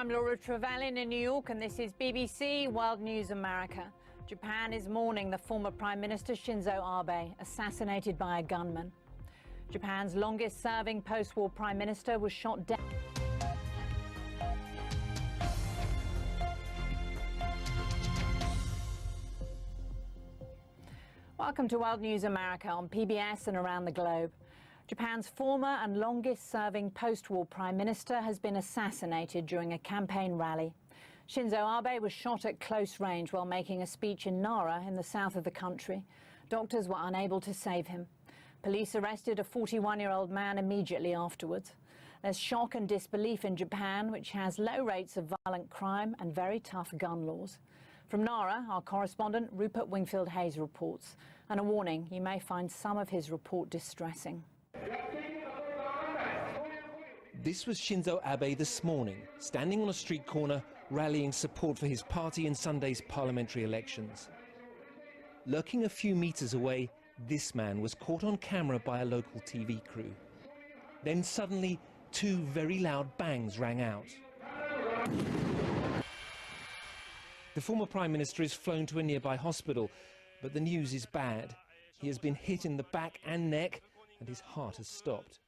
I'm Laura Trevelyan in New York, and this is BBC World News America. Japan is mourning the former Prime Minister Shinzo Abe, assassinated by a gunman. Japan's longest-serving post-war Prime Minister was shot dead. Welcome to World News America on PBS and around the globe. Japan's former and longest-serving post-war Prime Minister has been assassinated during a campaign rally. Shinzo Abe was shot at close range while making a speech in Nara in the south of the country. Doctors were unable to save him. Police arrested a 41-year-old man immediately afterwards. There's shock and disbelief in Japan, which has low rates of violent crime and very tough gun laws. From Nara, our correspondent Rupert Wingfield-Hayes reports. And a warning, you may find some of his report distressing. This was Shinzo Abe this morning, standing on a street corner, rallying support for his party in Sunday's parliamentary elections. Lurking a few metres away, this man was caught on camera by a local TV crew. Then suddenly, two very loud bangs rang out. The former Prime Minister is flown to a nearby hospital, but the news is bad. He has been hit in the back and neck, and his heart has stopped.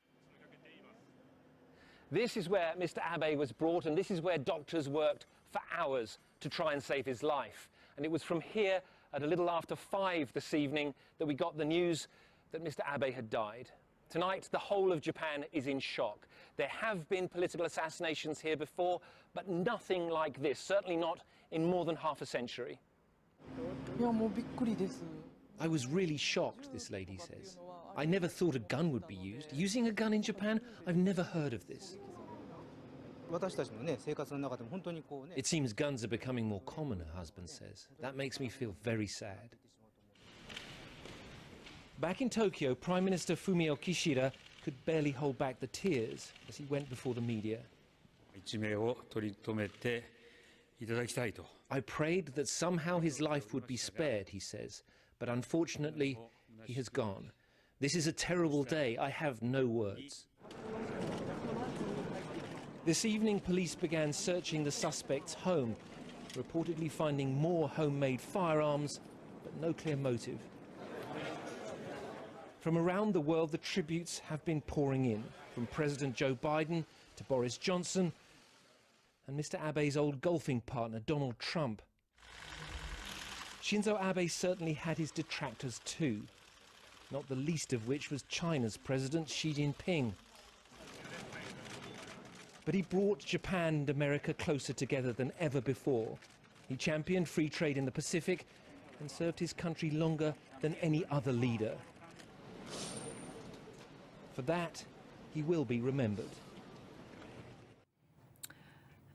This is where Mr. Abe was brought, and this is where doctors worked for hours to try and save his life. And it was from here, at a little after 5 this evening, that we got the news that Mr. Abe had died. Tonight, the whole of Japan is in shock. There have been political assassinations here before, but nothing like this, certainly not in more than half a century. I was really shocked, this lady says. I never thought a gun would be used. Using a gun in Japan? I've never heard of this. It seems guns are becoming more common, her husband says. That makes me feel very sad. Back in Tokyo, Prime Minister Fumio Kishida could barely hold back the tears as he went before the media. I prayed that somehow his life would be spared, he says, but unfortunately, he has gone. This is a terrible day. I have no words. This evening, police began searching the suspect's home, reportedly finding more homemade firearms, but no clear motive. From around the world, the tributes have been pouring in, from President Joe Biden to Boris Johnson and Mr. Abe's old golfing partner, Donald Trump. Shinzo Abe certainly had his detractors too, not the least of which was China's President Xi Jinping. But he brought Japan and America closer together than ever before. He championed free trade in the Pacific and served his country longer than any other leader. For that, he will be remembered.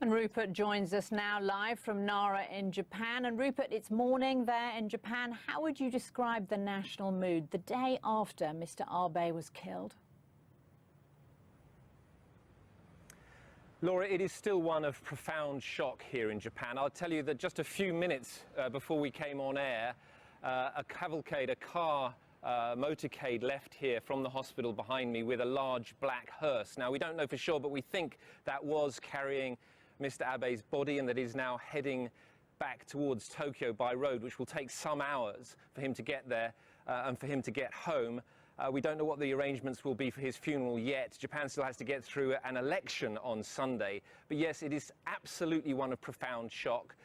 And Rupert joins us now live from Nara in Japan. And Rupert, it's morning there in Japan. How would you describe the national mood the day after Mr. Abe was killed? Laura, it is still one of profound shock here in Japan. I'll tell you that just a few minutes before we came on air, a cavalcade, a car motorcade left here from the hospital behind me with a large black hearse. Now, we don't know for sure, but we think that was carrying Mr. Abe's body and that is now heading back towards Tokyo by road, which will take some hours for him to get there and for him to get home. We don't know what the arrangements will be for his funeral yet. Japan still has to get through an election on Sunday. But yes, it is absolutely one of profound shock.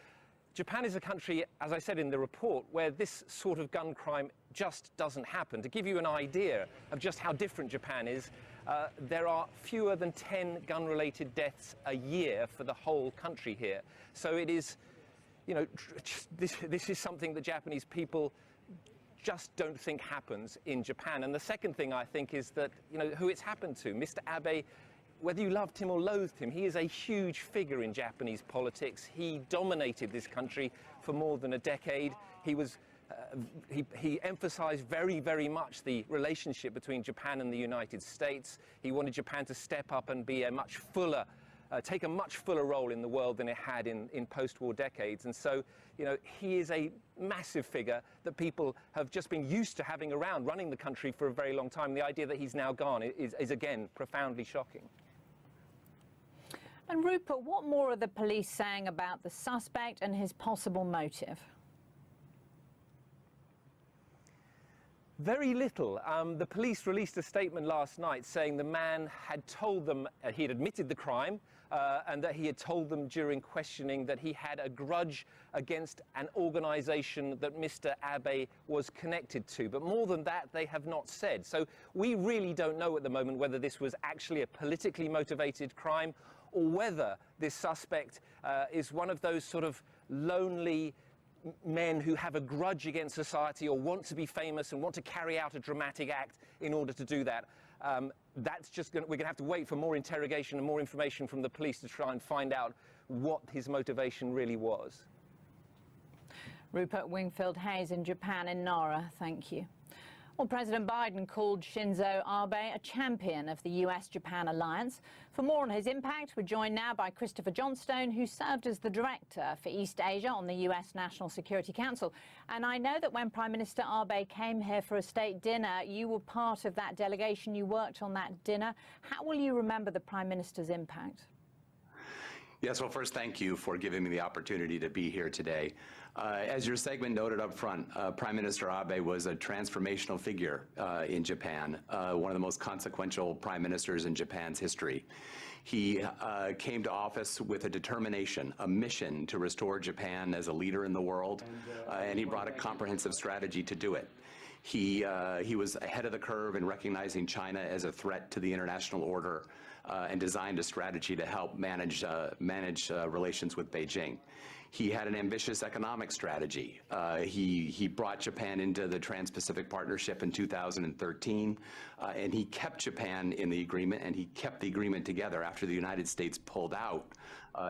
Japan is a country, as I said in the report, where this sort of gun crime just doesn't happen. To give you an idea of just how different Japan is, there are fewer than 10 gun-related deaths a year for the whole country here. So it is, you know, this is something that Japanese people just don't think happens in Japan. And the second thing I think is that, you know, who it's happened to. Mr. Abe, whether you loved him or loathed him, he is a huge figure in Japanese politics. He dominated this country for more than a decade. He emphasized very, very much the relationship between Japan and the United States. He wanted Japan to step up and be a much fuller, take a much fuller role in the world than it had in post-war decades. And so, you know, he is a massive figure that people have just been used to having around, running the country for a very long time. The idea that he's now gone is again, profoundly shocking. And Rupert, what more are the police saying about the suspect and his possible motive? Very little. The police released a statement last night saying the man had told them he had admitted the crime and that he had told them during questioning that he had a grudge against an organisation that Mr. Abe was connected to. But more than that, they have not said. So we really don't know at the moment whether this was actually a politically motivated crime or whether this suspect is one of those sort of lonely men who have a grudge against society or want to be famous and want to carry out a dramatic act in order to do that. That's just we're going to have to wait for more interrogation and more information from the police to try and find out what his motivation really was. Rupert Wingfield-Hayes in Japan, in Nara, thank you. Well, President Biden called Shinzo Abe a champion of the US-Japan alliance. For more on his impact, we're joined now by Christopher Johnstone, who served as the director for East Asia on the US National Security Council. And I know that when Prime Minister Abe came here for a state dinner, you were part of that delegation. You worked on that dinner. How will you remember the Prime Minister's impact? Yes, well, first, thank you for giving me the opportunity to be here today. As your segment noted up front, Prime Minister Abe was a transformational figure in Japan, one of the most consequential prime ministers in Japan's history. He came to office with a determination, a mission to restore Japan as a leader in the world, and he brought a comprehensive strategy to do it. He was ahead of the curve in recognizing China as a threat to the international order and designed a strategy to help manage relations with Beijing. He had an ambitious economic strategy. He brought Japan into the Trans-Pacific Partnership in 2013, and he kept Japan in the agreement, and he kept the agreement together after the United States pulled out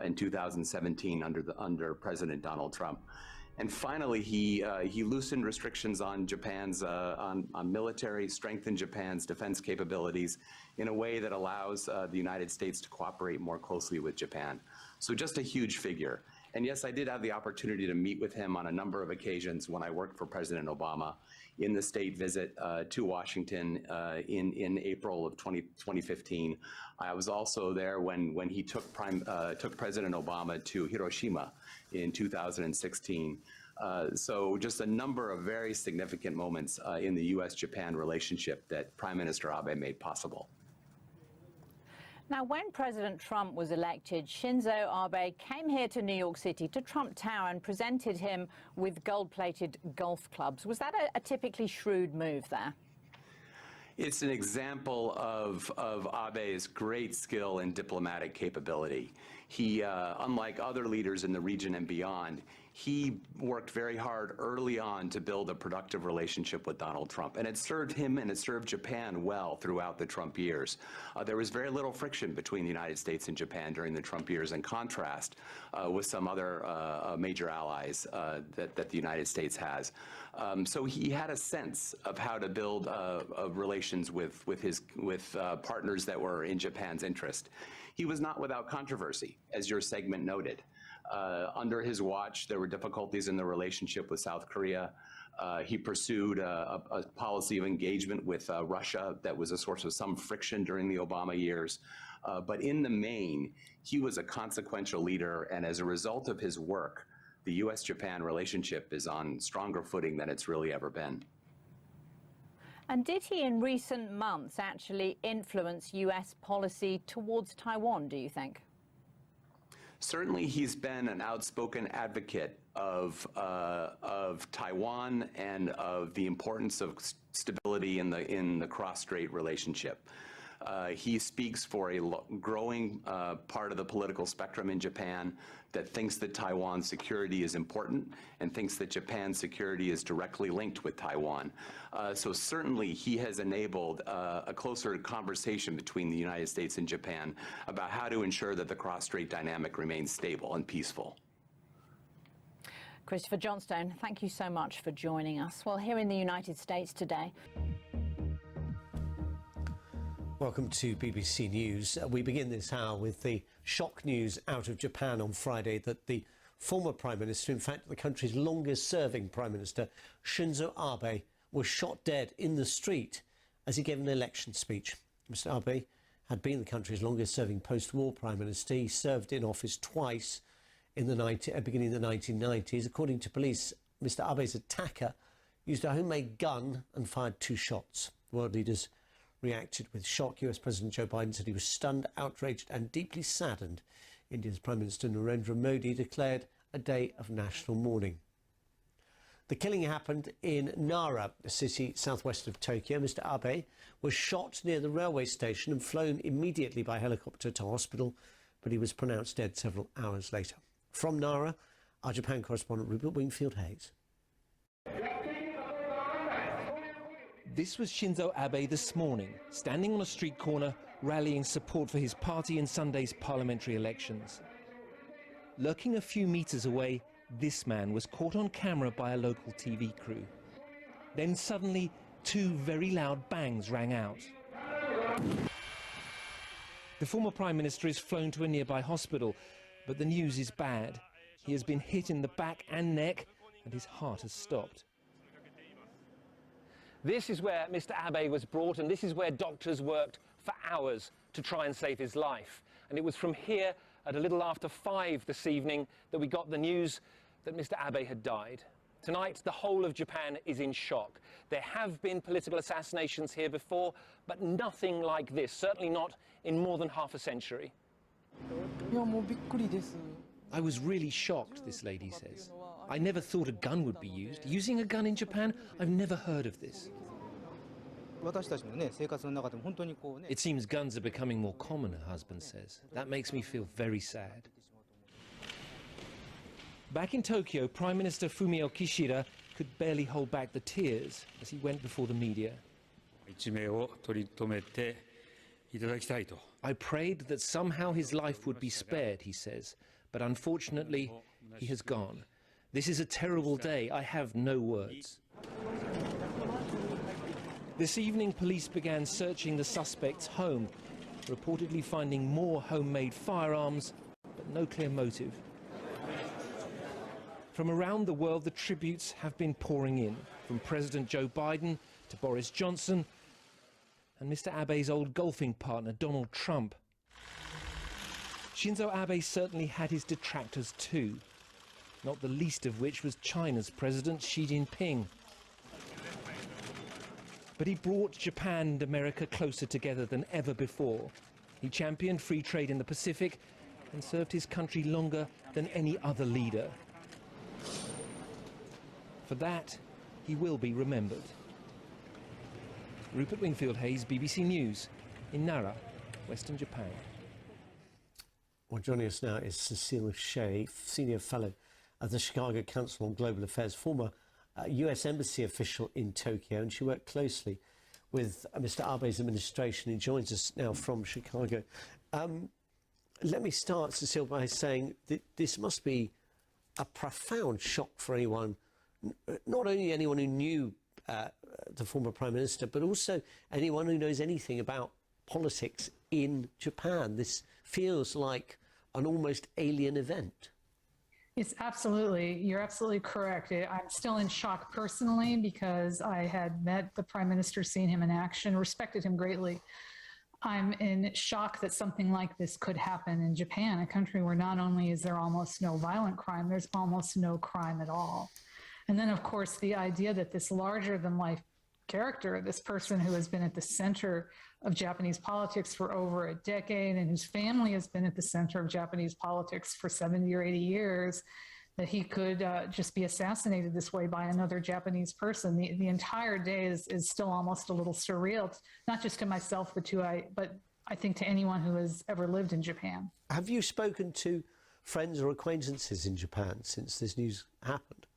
in 2017 under President Donald Trump. And finally, he loosened restrictions on Japan's on military, strengthened Japan's defense capabilities in a way that allows the United States to cooperate more closely with Japan. So just a huge figure. And yes, I did have the opportunity to meet with him on a number of occasions when I worked for President Obama in the state visit to Washington in April of 2015. I was also there when he took President Obama to Hiroshima in 2016. So just a number of very significant moments in the U.S.-Japan relationship that Prime Minister Abe made possible. Now, when President Trump was elected, Shinzo Abe came here to New York City to Trump Tower and presented him with gold-plated golf clubs. Was that a typically shrewd move there? It's an example of Abe's great skill and diplomatic capability. He, unlike other leaders in the region and beyond, he worked very hard early on to build a productive relationship with Donald Trump, and it served him and it served Japan well throughout the Trump years. There was very little friction between the United States and Japan during the Trump years, in contrast with some other major allies that the United States has. So he had a sense of how to build relations with partners that were in Japan's interest. He was not without controversy, as your segment noted. Under his watch, there were difficulties in the relationship with South Korea. He pursued a policy of engagement with Russia that was a source of some friction during the Obama years. But in the main, he was a consequential leader, and as a result of his work, the U.S.-Japan relationship is on stronger footing than it's really ever been. And did he, in recent months, actually influence U.S. policy towards Taiwan, do you think? Certainly, he's been an outspoken advocate of Taiwan and of the importance of stability in the cross-strait relationship. He speaks for a growing part of the political spectrum in Japan that thinks that Taiwan's security is important and thinks that Japan's security is directly linked with Taiwan. So certainly he has enabled a closer conversation between the United States and Japan about how to ensure that the cross-strait dynamic remains stable and peaceful. Christopher Johnstone, thank you so much for joining us. Well, here in the United States today. Welcome to BBC News. We begin this hour with the shock news out of Japan on Friday that the former Prime Minister, in fact the country's longest serving Prime Minister, Shinzo Abe, was shot dead in the street as he gave an election speech. Mr. Abe had been the country's longest-serving post-war prime minister. He served in office twice in the beginning of the 1990s. According to police, Mr. Abe's attacker used a homemade gun and fired 2 shots. World leaders reacted with shock. US President Joe Biden said he was stunned, outraged and deeply saddened. India's Prime Minister Narendra Modi declared a day of national mourning. The killing happened in Nara, a city southwest of Tokyo. Mr. Abe was shot near the railway station and flown immediately by helicopter to hospital, but he was pronounced dead several hours later. From Nara, our Japan correspondent Rupert Wingfield-Hayes. This was Shinzo Abe this morning, standing on a street corner, rallying support for his party in Sunday's parliamentary elections. Lurking a few meters away, this man was caught on camera by a local TV crew. Then suddenly, 2 very loud bangs rang out. The former Prime Minister is flown to a nearby hospital, but the news is bad. He has been hit in the back and neck, and his heart has stopped. This is where Mr. Abe was brought, and this is where doctors worked for hours to try and save his life. And it was from here at a little after 5 this evening that we got the news that Mr. Abe had died. Tonight, the whole of Japan is in shock. There have been political assassinations here before, but nothing like this, certainly not in more than half a century. I was really shocked, this lady says. I never thought a gun would be used. Using a gun in Japan? I've never heard of this. It seems guns are becoming more common, her husband says. That makes me feel very sad. Back in Tokyo, Prime Minister Fumio Kishida could barely hold back the tears as he went before the media. I prayed that somehow his life would be spared, he says, but unfortunately, he has gone. This is a terrible day. I have no words. This evening, police began searching the suspect's home, reportedly finding more homemade firearms, but no clear motive. From around the world, the tributes have been pouring in, from President Joe Biden to Boris Johnson and Mr. Abe's old golfing partner, Donald Trump. Shinzo Abe certainly had his detractors too, not the least of which was China's President Xi Jinping. But he brought Japan and America closer together than ever before. He championed free trade in the Pacific and served his country longer than any other leader. For that, he will be remembered. Rupert Wingfield-Hayes, BBC News, in Nara, Western Japan. Well, joining us now is Cecile Shea, Senior Fellow at the Chicago Council on Global Affairs, former US Embassy official in Tokyo, and she worked closely with Mr. Abe's administration. He joins us now from Chicago. Let me start, Cecile, by saying that this must be a profound shock for anyone, not only anyone who knew the former Prime Minister, but also anyone who knows anything about politics in Japan. This feels like an almost alien event. It's absolutely, you're absolutely correct. I'm still in shock personally because I had met the Prime Minister, seen him in action, respected him greatly. I'm in shock that something like this could happen in Japan, a country where not only is there almost no violent crime, there's almost no crime at all. And then, of course, the idea that this larger-than-life character, this person who has been at the center of Japanese politics for over a decade and whose family has been at the center of Japanese politics for 70 or 80 years, that he could just be assassinated this way by another Japanese person. The entire day is still almost a little surreal, not just to myself, but I think to anyone who has ever lived in Japan. Have you spoken to friends or acquaintances in Japan since this news happened?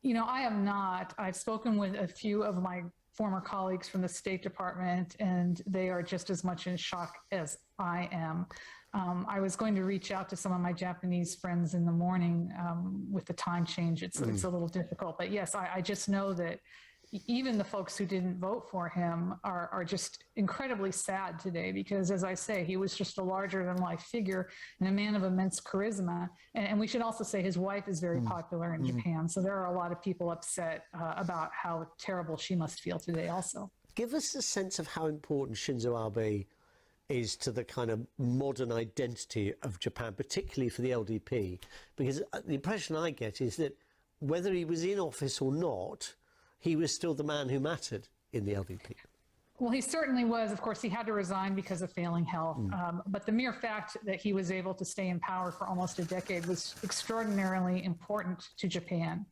You know, I have not. I've spoken with a few of my former colleagues from the State Department, and they are just as much in shock as I am. I was going to reach out to some of my Japanese friends in the morning with the time change. It's a little difficult, but yes, I just know that even the folks who didn't vote for him are just incredibly sad today because, as I say, he was just a larger-than-life figure and a man of immense charisma. And we should also say his wife is very popular in Japan, so there are a lot of people upset about how terrible she must feel today also. Give us a sense of how important Shinzo Abe is to the kind of modern identity of Japan, particularly for the LDP, because the impression I get is that whether he was in office or not, he was still the man who mattered in the LDP. Well, he certainly was. Of course, he had to resign because of failing health. But the mere fact that he was able to stay in power for almost a decade was extraordinarily important to Japan.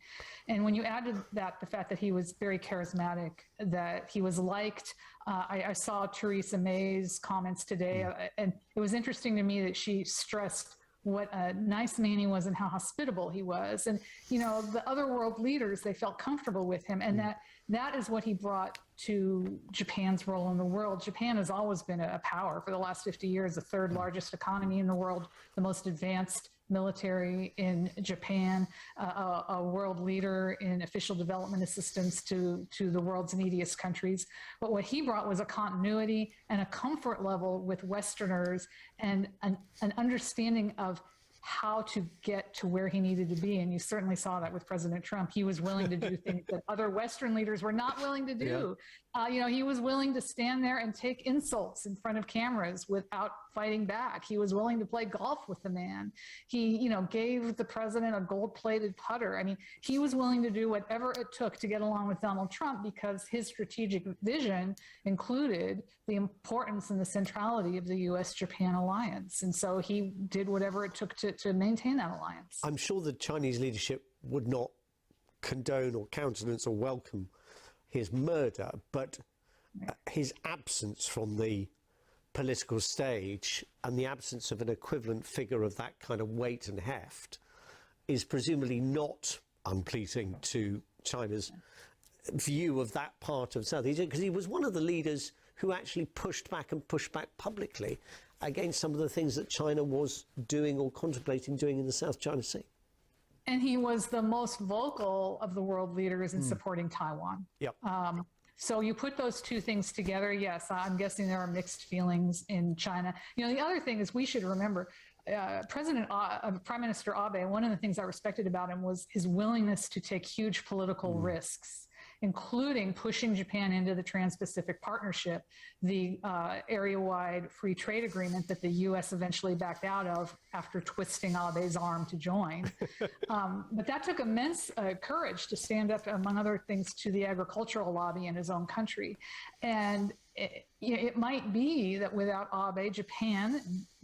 And when you add to that the fact that he was very charismatic, that he was liked, I saw Theresa May's comments today, and it was interesting to me that she stressed what a nice man he was and how hospitable he was. And, you know, the other world leaders, they felt comfortable with him. And that is what he brought to Japan's role in the world. Japan has always been a power for the last 50 years, the third largest economy in the world, the most advanced military in Japan, a world leader in official development assistance to the world's neediest countries. But what he brought was a continuity and a comfort level with Westerners and an understanding of how to get to where he needed to be. And you certainly saw that with President Trump. He was willing to do things that other Western leaders were not willing to do. You know, he was willing to stand there and take insults in front of cameras without fighting back. He was willing to play golf with the man. He, you know, gave the president a gold-plated putter. I mean, he was willing to do whatever it took to get along with Donald Trump because his strategic vision included the importance and the centrality of the U.S.-Japan alliance. And so he did whatever it took to maintain that alliance. I'm sure the Chinese leadership would not condone or countenance or welcome his murder, but his absence from the political stage and the absence of an equivalent figure of that kind of weight and heft is presumably not unpleasing to China's view of that part of South Asia, because he was one of the leaders who actually pushed back publicly against some of the things that China was doing or contemplating doing in the South China Sea. And he was the most vocal of the world leaders in supporting Taiwan. Yep. So you put those two things together, yes, I'm guessing there are mixed feelings in China. You know, the other thing is we should remember, Prime Minister Abe, one of the things I respected about him was his willingness to take huge political risks, including pushing Japan into the Trans-Pacific Partnership, the area-wide free trade agreement that the U.S. eventually backed out of after twisting Abe's arm to join. But that took immense courage to stand up, among other things, to the agricultural lobby in his own country. And it might be that without Abe, Japan,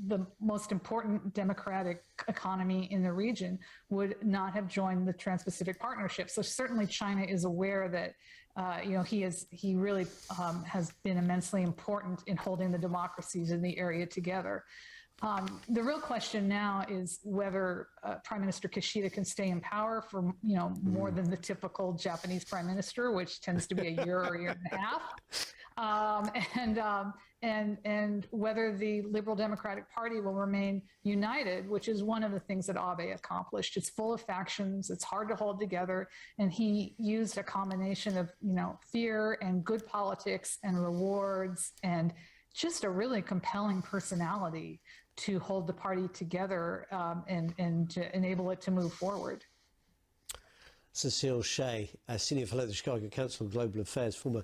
the most important democratic economy in the region, would not have joined the Trans-Pacific Partnership. So certainly China is aware that you know, he really has been immensely important in holding the democracies in the area together. The real question now is whether Prime Minister Kishida can stay in power for, you know, more than the typical Japanese prime minister, which tends to be a year or a year and a half. And whether the Liberal Democratic Party will remain united, which is one of the things that Abe accomplished. It's full of factions, it's hard to hold together, and he used a combination of, you know, fear and good politics and rewards and just a really compelling personality to hold the party together and to enable it to move forward. Cecile Shea, Senior Fellow at the Chicago Council of Global Affairs, former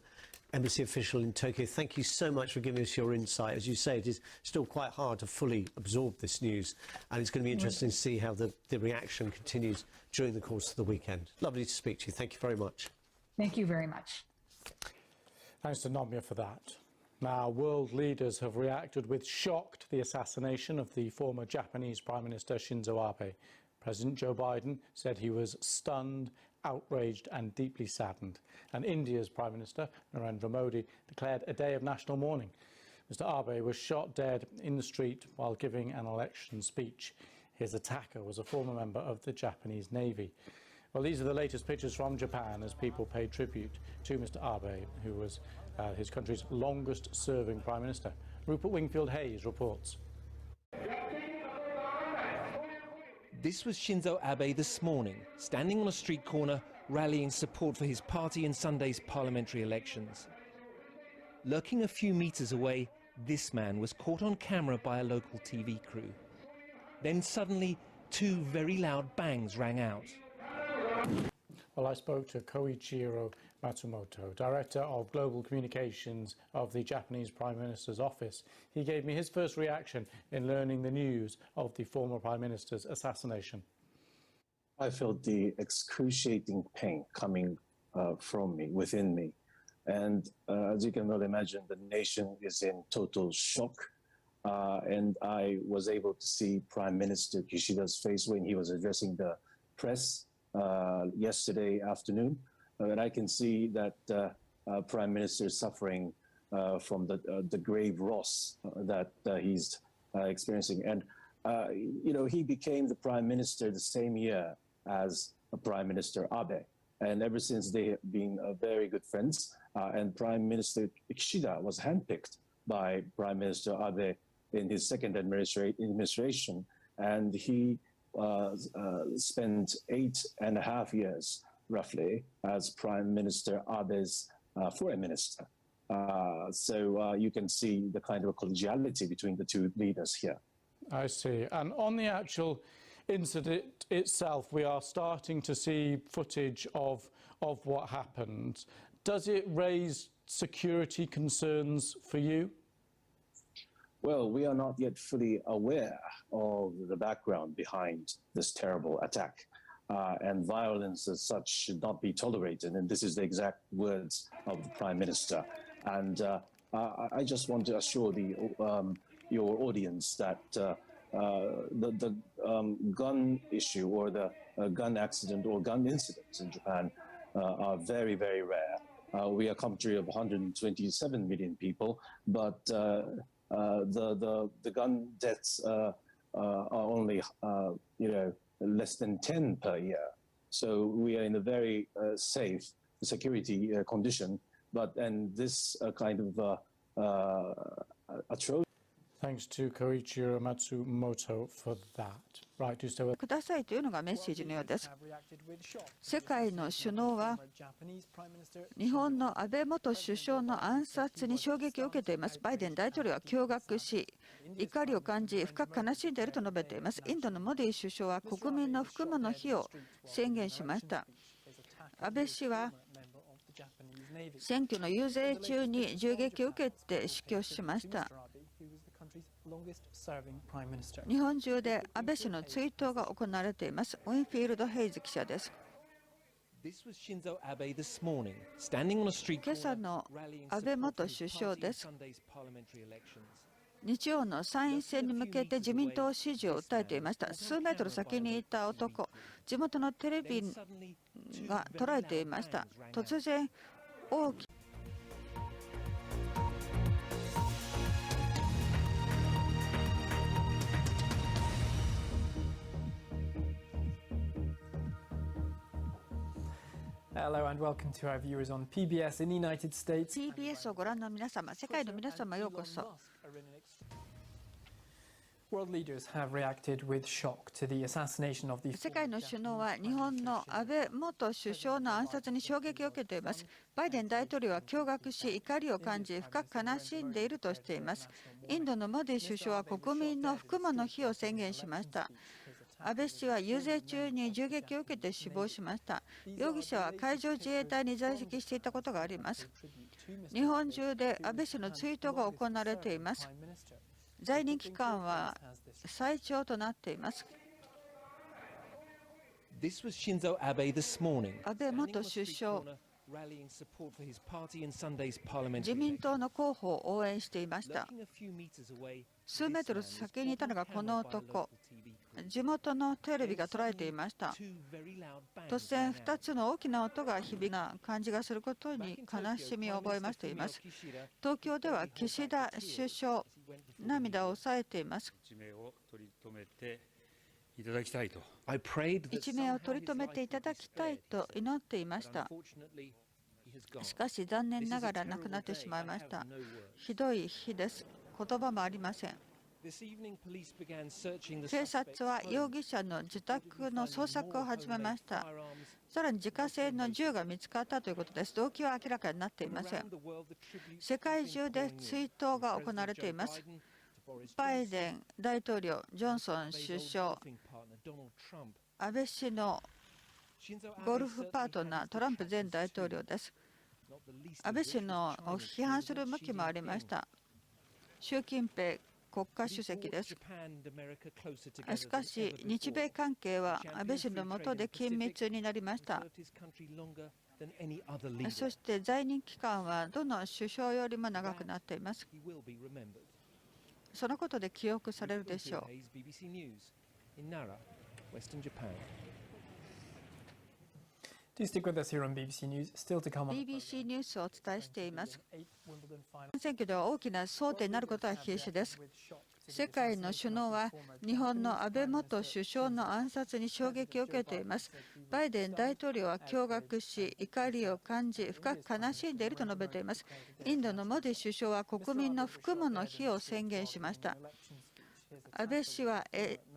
embassy official in Tokyo. Thank you so much for giving us your insight. As you say, it is still quite hard to fully absorb this news, and it's going to be interesting to see how the reaction continues during the course of the weekend. Lovely to speak to you. Thank you very much. Thank you very much. Thanks to Nomia for that. Now, world leaders have reacted with shock to the assassination of the former Japanese Prime Minister Shinzo Abe. President Joe Biden said he was stunned, outraged and deeply saddened. And India's Prime Minister, Narendra Modi, declared a day of national mourning. Mr. Abe was shot dead in the street while giving an election speech. His attacker was a former member of the Japanese Navy. Well, these are the latest pictures from Japan as people paid tribute to Mr. Abe, who was his country's longest-serving Prime Minister. Rupert Wingfield-Hayes reports. This was Shinzo Abe this morning, standing on a street corner, rallying support for his party in Sunday's parliamentary elections. Lurking a few meters away, this man was caught on camera by a local TV crew. Then suddenly, two very loud bangs rang out. Well, I spoke to Koichiro Matsumoto, Director of Global Communications of the Japanese Prime Minister's office. He gave me his first reaction in learning the news of the former Prime Minister's assassination. I felt the excruciating pain coming from me, within me. And as you can well imagine, the nation is in total shock. And I was able to see Prime Minister Kishida's face when he was addressing the press yesterday afternoon. And I can see that Prime Minister is suffering from the grave loss that he's experiencing. And, you know, he became the Prime Minister the same year as Prime Minister Abe. And ever since they have been very good friends. And Prime Minister Kishida was handpicked by Prime Minister Abe in his second administration. And he spent 8.5 years, roughly, as Prime Minister Abe's foreign minister. So you can see the kind of collegiality between the two leaders here. I see. And on the actual incident itself, we are starting to see footage of what happened. Does it raise security concerns for you? Well, we are not yet fully aware of the background behind this terrible attack. And violence as such should not be tolerated. And this is the exact words of the Prime Minister. And I just want to assure your audience that the gun issue or the gun accident or gun incidents in Japan are very, very rare. We are a country of 127 million people, but the gun deaths are only, you know, less than 10 per year. So we are in a very safe security condition. And this kind of atrocity. Thanks to Koichiro Matsumoto for that. Right, do stay with くださいというのがメッセージのようです。世界の首脳は日本の安倍元首相の暗殺に衝撃を受けています。バイデン大統領は驚愕し、怒りを感じ、深く悲しんでいると述べています。インドのモディ首相は国民の不幸の日を宣言しました。安倍氏は選挙の遊説中に銃撃を受けて死去しました。日本中で安倍氏の追悼が行われています。ウィンフィールド・ヘイズ記者です。今朝の安倍元首相です。日曜の参院選に向けて自民党支持を訴えていました。数メートル先にいた男、地元のテレビが捉えていました。突然大きHello and welcome to our viewers on PBS in the United States. PBS をご覧の皆様、世界の皆様、ようこそ。World leaders have reacted with shock to the assassination of the 世界の首脳は日本の安倍元首相の暗殺に衝撃を受けています。バイデン大統領は驚愕し、怒りを感じ、深く悲しんでいるとしています。インドのモディ首相は国民の不幸の日を宣言しました。安倍氏は遊説中に銃撃を受けて死亡しました。容疑者は海上自衛隊に在籍していたことがあります。日本中で安倍氏の追悼が行われています。在任期間は最長となっています。安倍元首相、自民党の候補を応援していました。数メートル先にいたのがこの男。地元のテレビが捉えていました。突然2つの大きな音が響く感じがすることに悲しみを覚えましています。東京では岸田首相、涙を抑えています。一命を取り留めていただきたいと祈っていました。しかし残念ながら亡くなってしまいました。ひどい日です。言葉もありません。警察は容疑者の自宅の捜索を始めました。さらに自家製の銃が見つかったということです。動機は明らかになっていません。世界中で追悼が行われています。バイデン大統領、ジョンソン首相、安倍氏のゴルフパートナートランプ前大統領です。安倍氏の批判する向きもありました。習近平国家主席です。しかし、日米関係は安倍氏の下で緊密になりました。そして在任期間はどの首相よりも長くなっています。そのことで記憶されるでしょう。BBC BBC ニュースをお伝えしています。選挙では大きな争点になることは必至です。世界の首脳は日本の安倍元首相の暗殺に衝撃を受けています。バイデン大統領は驚愕し、怒りを感じ、深く悲しんでいると述べています。インドのモディ首相は国民の服務の日を宣言しました。安倍氏は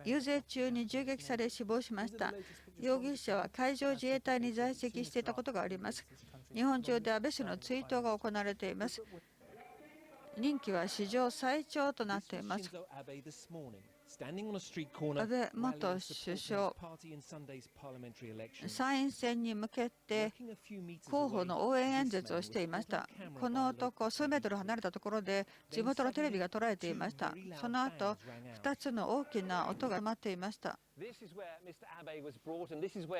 遊説中に銃撃され死亡しました。容疑者は海上自衛隊に在籍していたことがあります。日本中で安倍氏の追悼が行われています。任期は史上最長となっています。安倍元首相、参院選に向けて候補の応援演説をしていました。この男、数メートル離れたところで地元のテレビが捉えていました。その後、2つの大きな音が止まっていました。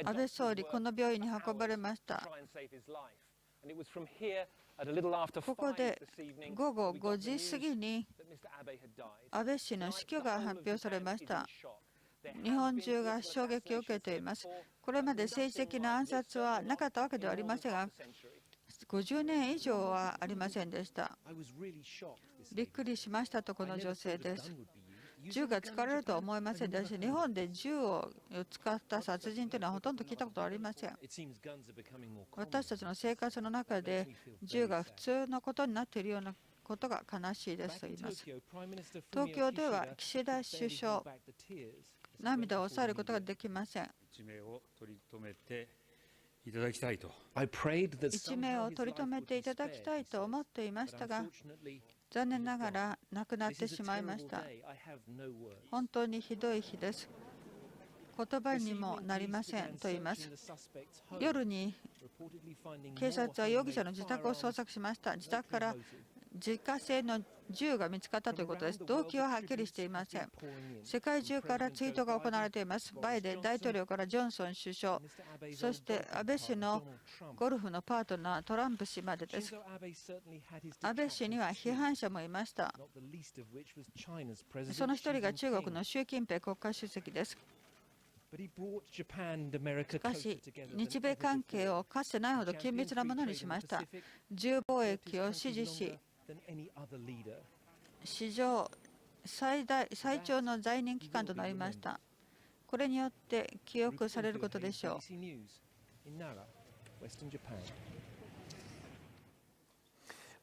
安倍総理、この病院に運ばれました。ここで午後5時過ぎに安倍氏の死去が発表されました。日本中が衝撃を受けています。これまで政治的な暗殺はなかったわけではありませんが、50年以上はありませんでした。びっくりしましたとこの女性です。銃が使われるとは思いませんでした。日本で銃を使った殺人というのはほとんど聞いたことはありません。私たちの生活の中で銃が普通のことになっているようなことが悲しいですと言います。東京では岸田首相、涙を抑えることができません。一命を取り留めていただきたいと思っていましたが、残念ながら亡くなってしまいました。本当にひどい日です。言葉にもなりませんと言います。夜に警察は容疑者の自宅を捜索しました。自宅から自家製の銃が見つかったということです。動機ははっきりしていません。世界中から追悼が行われています。バイデン大統領からジョンソン首相、そして安倍氏のゴルフのパートナートランプ氏までです。安倍氏には批判者もいました。その一人が中国の習近平国家主席です。しかし、日米関係をかつてないほど緊密なものにしました。銃貿易を支持し、史上最長の在任期間となりました。これによって記憶されることでしょう。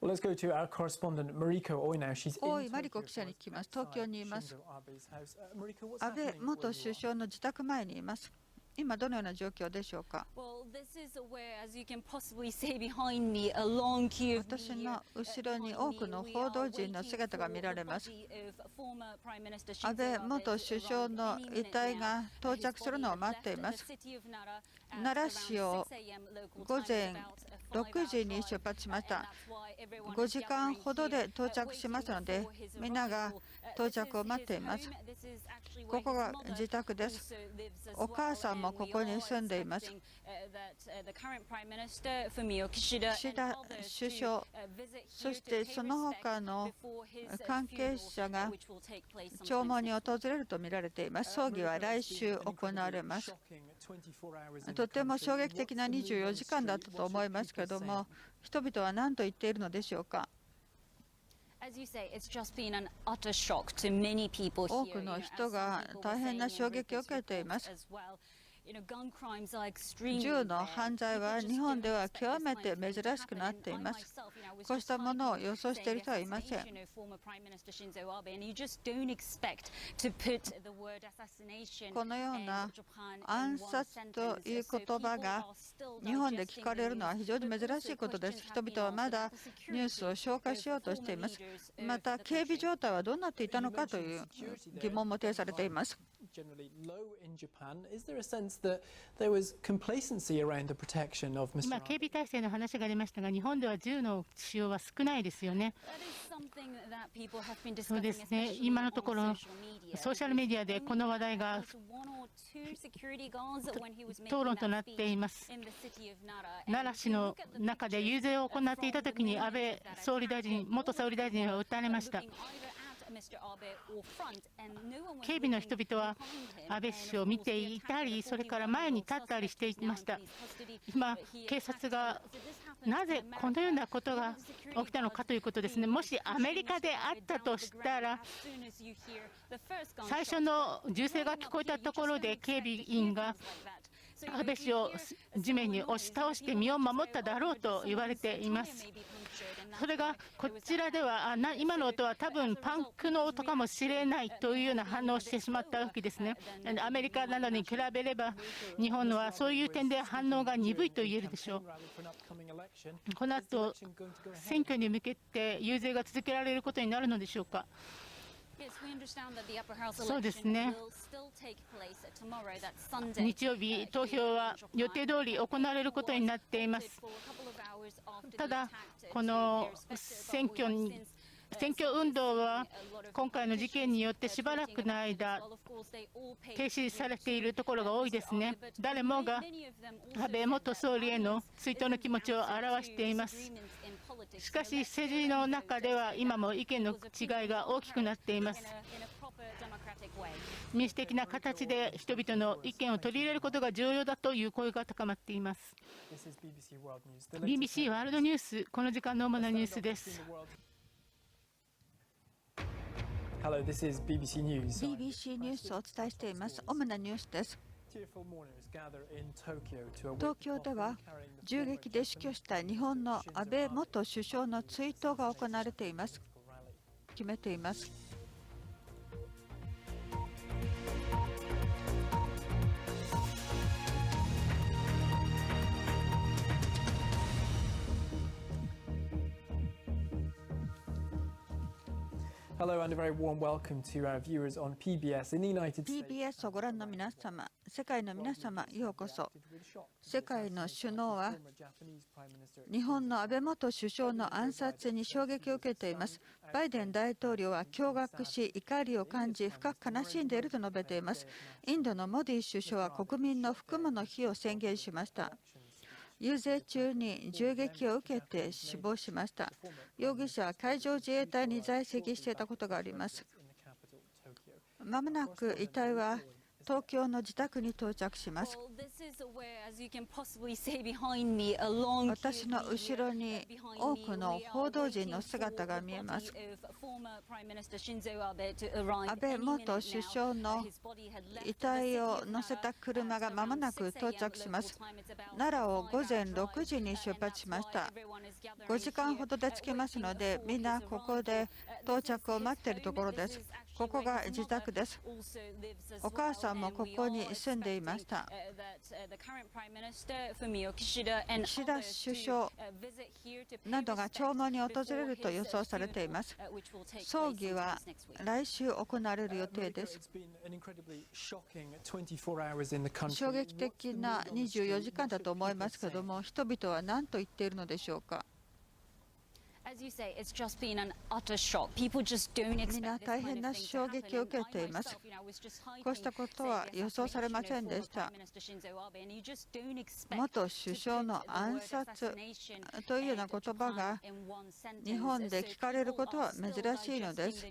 Well, let's go to our correspondent Mariko Oy now. She's 大井真理子記者に聞きます。東京にいます。安倍元首相の自宅前にいます。今どのような状況でしょうか。私の後ろに多くの報道陣の姿が見られます。安倍元首相の遺体が到着するのを待っています。奈良市を午前6時に出発しました。5時間ほどで到着しますので、みんなが到着を待っています。ここが自宅です。お母さんもここに住んでいます。岸田首相、そしてその他の関係者が弔問に訪れるとみられています。葬儀は来週行われます。とても衝撃的な24時間だったと思いますけれども、人々は何と言っているのでしょうか。多くの人が大変な衝撃を受けています。銃の犯罪は日本では極めて珍しくなっています。こうしたものを予想している人はいません。このような暗殺という言葉が日本で聞かれるのは非常に珍しいことです。人々はまだニュースを消化しようとしています。また、警備状態はどうなっていたのかという疑問も呈されています。sense that there was complacency around the protection of Mr. 今、警備体制の話がありましたが、日本では銃の使用は少ないですよね。そうですね、今のところ、ソーシャルメディアでこの話題が討論となっています。奈良市の中で遊説を行っていたときに、安倍総理大臣、元総理大臣は撃たれました。警備の人々は安倍氏を見ていたり、それから前に立ったりしていました。今、警察がなぜこのようなことが起きたのかということですね。もしアメリカであったとしたら、最初の銃声が聞こえたところで警備員が安倍氏を地面に押し倒して身を守っただろうと言われています。それがこちらでは今の音は多分パンクの音かもしれないというような反応をしてしまったわけですね。アメリカなどに比べれば日本はそういう点で反応が鈍いと言えるでしょう。この後選挙に向けて遊説が続けられることになるのでしょうか。そうですね。日曜日、投票は予定通り行われることになっています。ただ、この選挙運動は今回の事件によってしばらくの間停止されているところが多いですね。誰もが安倍元総理への追悼の気持ちを表しています。しかし政治の中では今も意見の違いが大きくなっています。民主的な形で人々の意見を取り入れることが重要だという声が高まっています。BBC ワールドニュース、この時間の主なニュースです。Hello, this is BBC News. BBC ニュースをお伝えしています。主なニュースです。東京では銃撃で死去した日本の安倍元首相の追悼が行われています。決めています。Hello and a very warm welcome to our viewers on PBS in the United States. PBS をご覧の皆様、世界の皆様、ようこそ。世界の首脳は日本の安倍元首相の暗殺に衝撃を受けています。バイデン大統領は驚愕し、怒りを感じ、深く悲しんでいると述べています。インドのモディ首相は国民の不幸の日を宣言しました。遊説中に銃撃を受けて死亡しました。容疑者は海上自衛隊に在籍していたことがあります。まもなく遺体は東京の自宅に到着します。私の後ろに多くの報道陣の姿が見えます。安倍元首相の遺体を乗せた車がまもなく到着します。奈良を午前6時に出発しました。5時間ほどで着きますので、みんなここで到着を待っているところです。ここが自宅です。お母さんもここに住んでいました。岸田首相などが弔問に訪れると予想されています。葬儀は来週行われる予定です。衝撃的な24時間だと思いますけれども、人々は何と言っているのでしょうか。みんな大変な衝撃を受けています。こうしたことは予想されませんでした。元首相の暗殺というような言葉が日本で聞かれることは珍しいのです。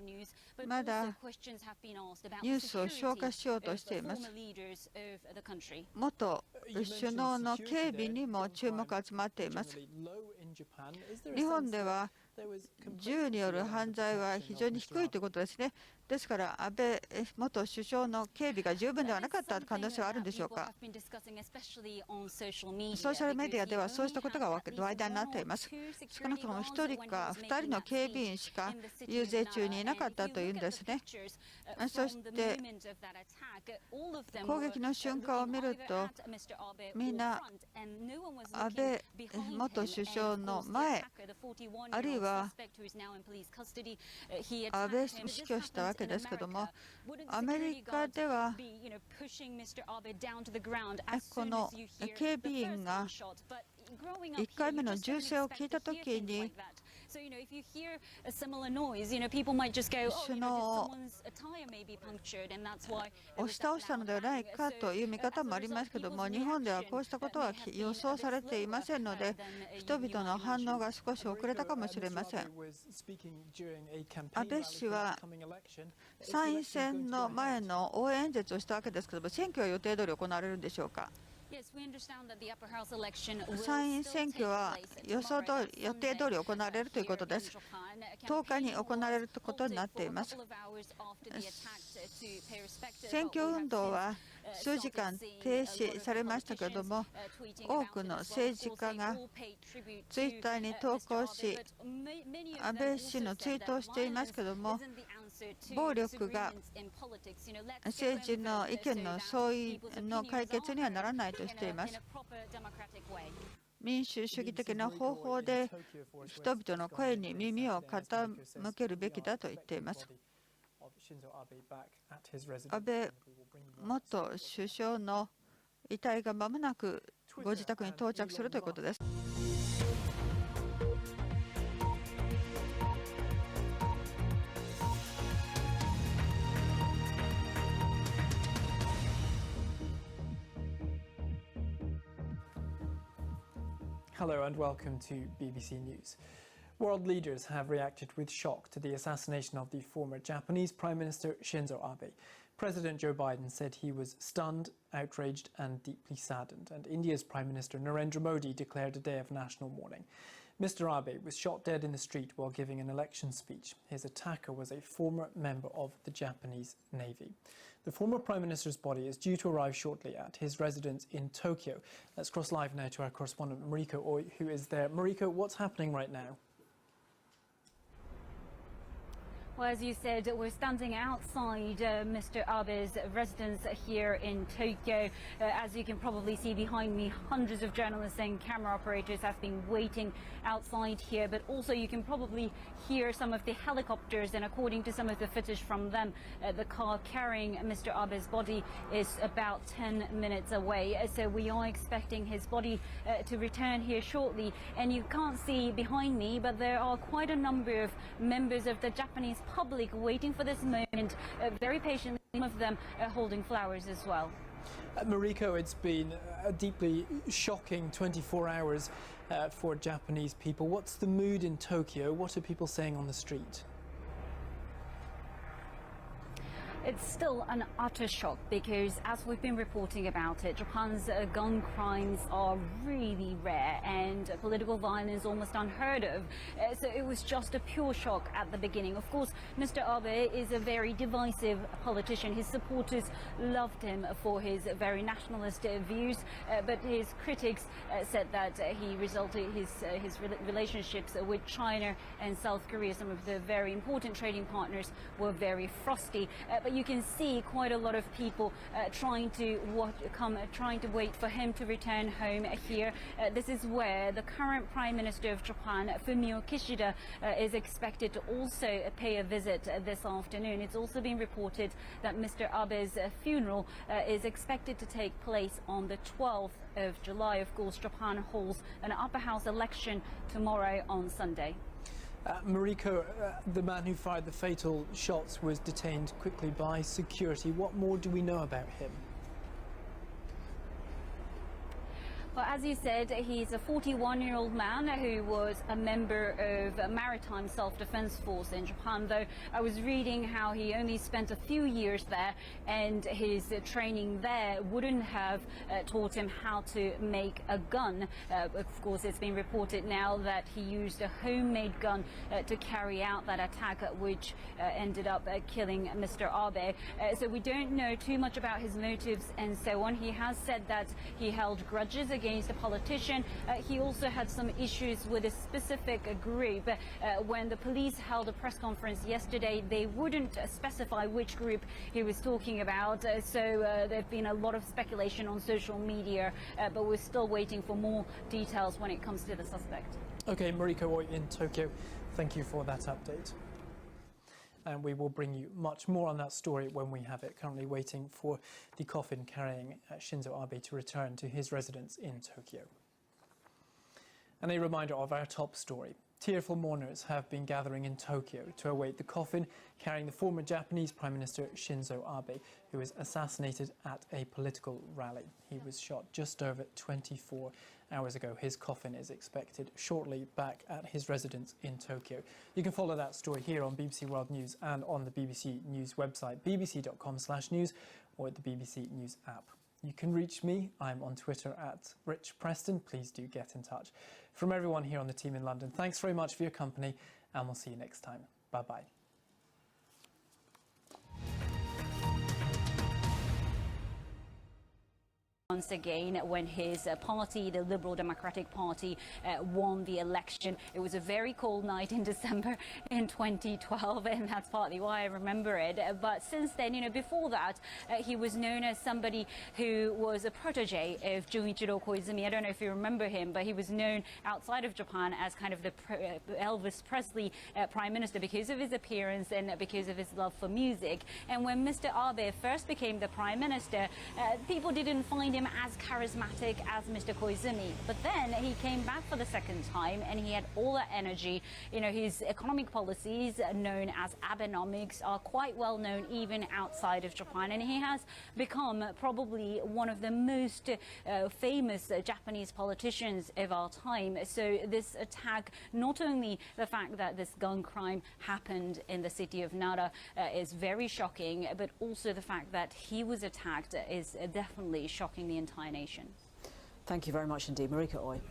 まだニュースを消化しようとしています。元首脳の警備にも注目が集まっています。日本では銃による犯罪は非常に低いということですね。ですから安倍元首相の警備が十分ではなかった可能性はあるんでしょうか。ソーシャルメディアではそうしたことが話題になっています。少なくとも1人か2人の警備員しか遊説中にいなかったというんですね。そして攻撃の瞬間を見ると、みんな安倍元首相の前、あるいはは安倍氏に死去したわけですけども、アメリカではこの警備員が1回目の銃声を聞いたときに首脳を押し倒したのではないかという見方もありますけども、日本ではこうしたことは予想されていませんので、人々の反応が少し遅れたかもしれません。安倍氏は参院選の前の応援演説をしたわけですけども、選挙は予定通り行われるんでしょうか。参院選挙は予定通り行われるということです。10日に行われることになっています。選挙運動は数時間停止されましたけれども、多くの政治家がツイッターに投稿し、安倍氏のツイートをしていますけれども、暴力が政治の意見の相違の解決にはならないとしています。民主主義的な方法で人々の声に耳を傾けるべきだと言っています。安倍元首相の遺体がまもなくご自宅に到着するということです。Hello and welcome to BBC News. World leaders have reacted with shock to the assassination of the former Japanese Prime Minister Shinzo Abe. President Joe Biden said he was stunned, outraged and deeply saddened, and India's Prime Minister Narendra Modi declared a day of national mourning. Mr. Abe was shot dead in the street while giving an election speech. His attacker was a former member of the Japanese Navy. The former Prime Minister's body is due to arrive shortly at his residence in Tokyo. Let's cross live now to our correspondent Mariko Oi, who is there. Mariko, what's happening right now? Well, as you said, we're standing outside Mr. Abe's residence here in Tokyo. As you can probably see behind me, hundreds of journalists and camera operators have been waiting outside here, but also you can probably hear some of the helicopters, and according to some of the footage from them, the car carrying Mr. Abe's body is about 10 minutes away. So we are expecting his body to return here shortly, and you can't see behind me, but there are quite a number of members of the Japanese public waiting for this moment, very patiently, some of them holding flowers as well. Mariko, it's been a deeply shocking 24 hours for Japanese people. What's the mood in Tokyo? What are people saying on the street? It's still an utter shock because, as we've been reporting about it, Japan's gun crimes are really rare and political violence almost unheard of. So it was just a pure shock at the beginning. Of course, Mr. Abe is a very divisive politician. His supporters loved him for his very nationalist views, but his critics said that his relationships with China and South Korea, some of the very important trading partners, were very frosty. But you can see quite a lot of people trying to wait for him to return home here. This is where the current Prime Minister of Japan, Fumio Kishida, is expected to also pay a visit this afternoon. It's also been reported that Mr. Abe's funeral is expected to take place on the 12th of July. Of course, Japan holds an upper house election tomorrow on Sunday. Mariko, the man who fired the fatal shots was detained quickly by security. What more do we know about him? Well, as you said, he's a 41-year-old man who was a member of a maritime self-defense force in Japan, though I was reading how he only spent a few years there, and his training there wouldn't have taught him how to make a gun. Of course, it's been reported now that he used a homemade gun to carry out that attack, which ended up killing Mr. Abe. So we don't know too much about his motives and so on. He has said that he held grudges against against a politician. He also had some issues with a specific group. When the police held a press conference yesterday, they wouldn't specify which group he was talking about. So there's been a lot of speculation on social media, but we're still waiting for more details when it comes to the suspect. Okay, Mariko Oi in Tokyo, thank you for that update. And we will bring you much more on that story when we have it. Currently waiting for the coffin carrying Shinzo Abe to return to his residence in Tokyo. And a reminder of our top story. Tearful mourners have been gathering in Tokyo to await the coffin carrying the former Japanese Prime Minister Shinzo Abe, who was assassinated at a political rally. He was shot just over 24 hours ago. His coffin is expected shortly back at his residence in Tokyo. You can follow that story here on BBC World News and on the BBC News website, bbc.com/news, or at the BBC News app. You can reach me. I'm on Twitter at Rich Preston. Please do get in touch. From everyone here on the team in London, thanks very much for your company, and we'll see you next time. Bye-bye. Once again, when his party, the Liberal Democratic Party, won the election. It was a very cold night in December in 2012, and that's partly why I remember it. But since then, before that, he was known as somebody who was a protege of Junichiro Koizumi. I don't know if you remember him, but he was known outside of Japan as kind of the Elvis Presley Prime Minister because of his appearance and because of his love for music. And when Mr. Abe first became the Prime Minister, people didn't find him as charismatic as Mr. Koizumi. But then he came back for the second time and he had all that energy. His economic policies, known as Abenomics, are quite well known even outside of Japan. And he has become probably one of the most famous Japanese politicians of our time. So this attack, not only the fact that this gun crime happened in the city of Nara is very shocking, but also the fact that he was attacked is definitely shocking the entire nation. Thank you very much indeed, Mariko Oi,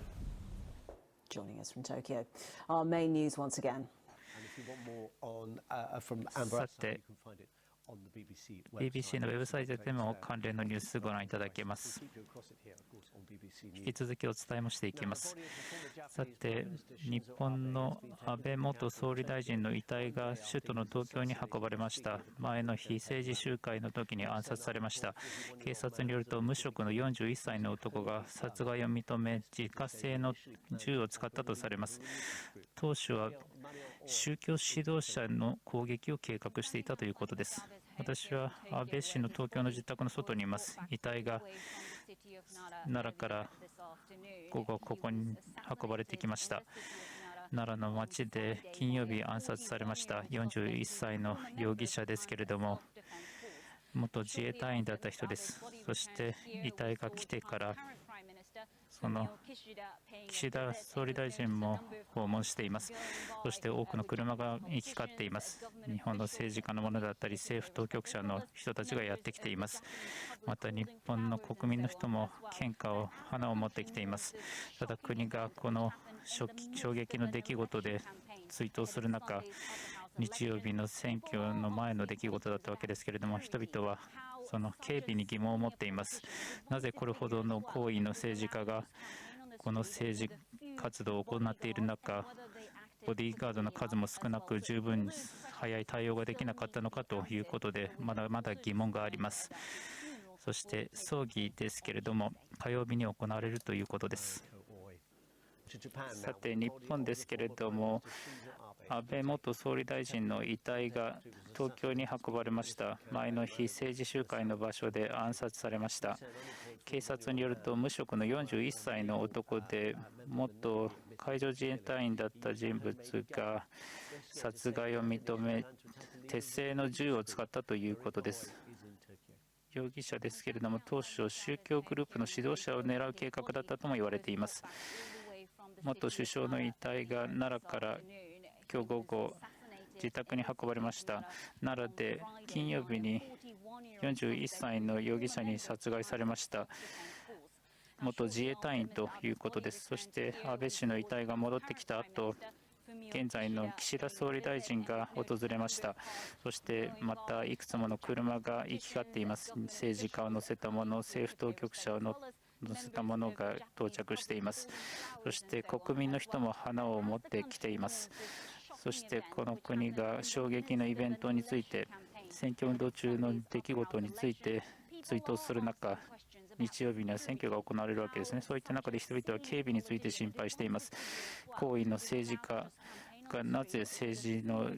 joining us from Tokyo. Our main news once again. And if you want more on from Amber, you can find it on the BBC のウェブサイトでも関連のニュースご覧いただけます。引き続きお伝えもしていきます。さて、日本の安倍元総理大臣の遺体が首都の東京に運ばれました。前の日、政治集会の時に暗殺されました。警察によると、無職の41歳の男が殺害を認め、自家製の銃を使ったとされます。当初は宗教指導者の攻撃を計画していたということです。私は安倍氏の東京の自宅の外にいます。遺体が奈良から午後ここに運ばれてきました。奈良の町で金曜日暗殺されました41歳の容疑者ですけれども、元自衛隊員だった人です。そして遺体が来てからその岸田総理大臣も訪問しています。そして多くの車が行き交っています。日本の政治家のものだったり政府当局者の人たちがやってきています。また日本の国民の人も献花を花を持ってきています。ただ国がこの衝撃の出来事で追悼する中、日曜日の選挙の前の出来事だったわけですけれども、人々はその警備に疑問を持っています。なぜこれほどの行為の政治家がこの政治活動を行っている中、ボディーガードの数も少なく十分早い対応ができなかったのかということで、まだまだ疑問があります。そして葬儀ですけれども、火曜日に行われるということです。さて、日本ですけれども、安倍元総理大臣の遺体が東京に運ばれました。前の日、政治集会の場所で暗殺されました。警察によると、無職の41歳の男で、元海上自衛隊員だった人物が殺害を認め、鉄製の銃を使ったということです。容疑者ですけれども、当初、宗教グループの指導者を狙う計画だったとも言われています。元首相の遺体が奈良から今日午後、自宅に運ばれました。奈良で金曜日に41歳の容疑者に殺害されました。元自衛隊員ということです。そして安倍氏の遺体が戻ってきた後、現在の岸田総理大臣が訪れました。そしてまたいくつもの車が行き交っています。政治家を乗せたもの、政府当局者を乗載せたものが到着しています。そして国民の人も花を持ってきています。そしてこの国が衝撃のイベントについて、選挙運動中の出来事について追悼する中、日曜日には選挙が行われるわけですね。そういった中で人々は警備について心配しています。高位の政治家がなぜ政治の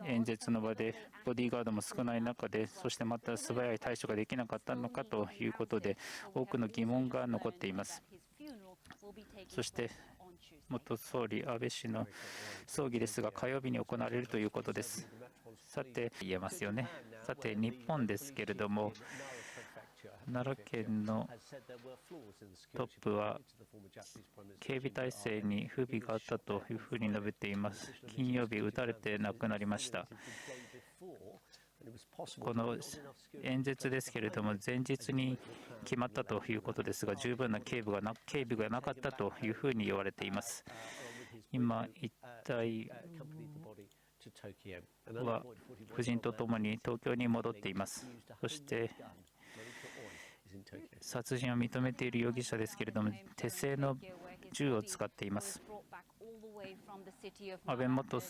演説の場でボディーガードも少ない中で、そしてまた素早い対処ができなかったのかということで、多くの疑問が残っています。そして元総理安倍氏の葬儀ですが、火曜日に行われるということです。さて、言えますよね。さて、日本ですけれども、奈良県のトップは警備体制に不備があったというふうに述べています。金曜日、撃たれて亡くなりました。この演説ですけれども、前日に決まったということですが、十分な警備がなかったというふうに言われています。今、一体は夫人とともに東京に戻っています。そして殺人を認めている容疑者ですけれども、手製の銃を使っています。安倍元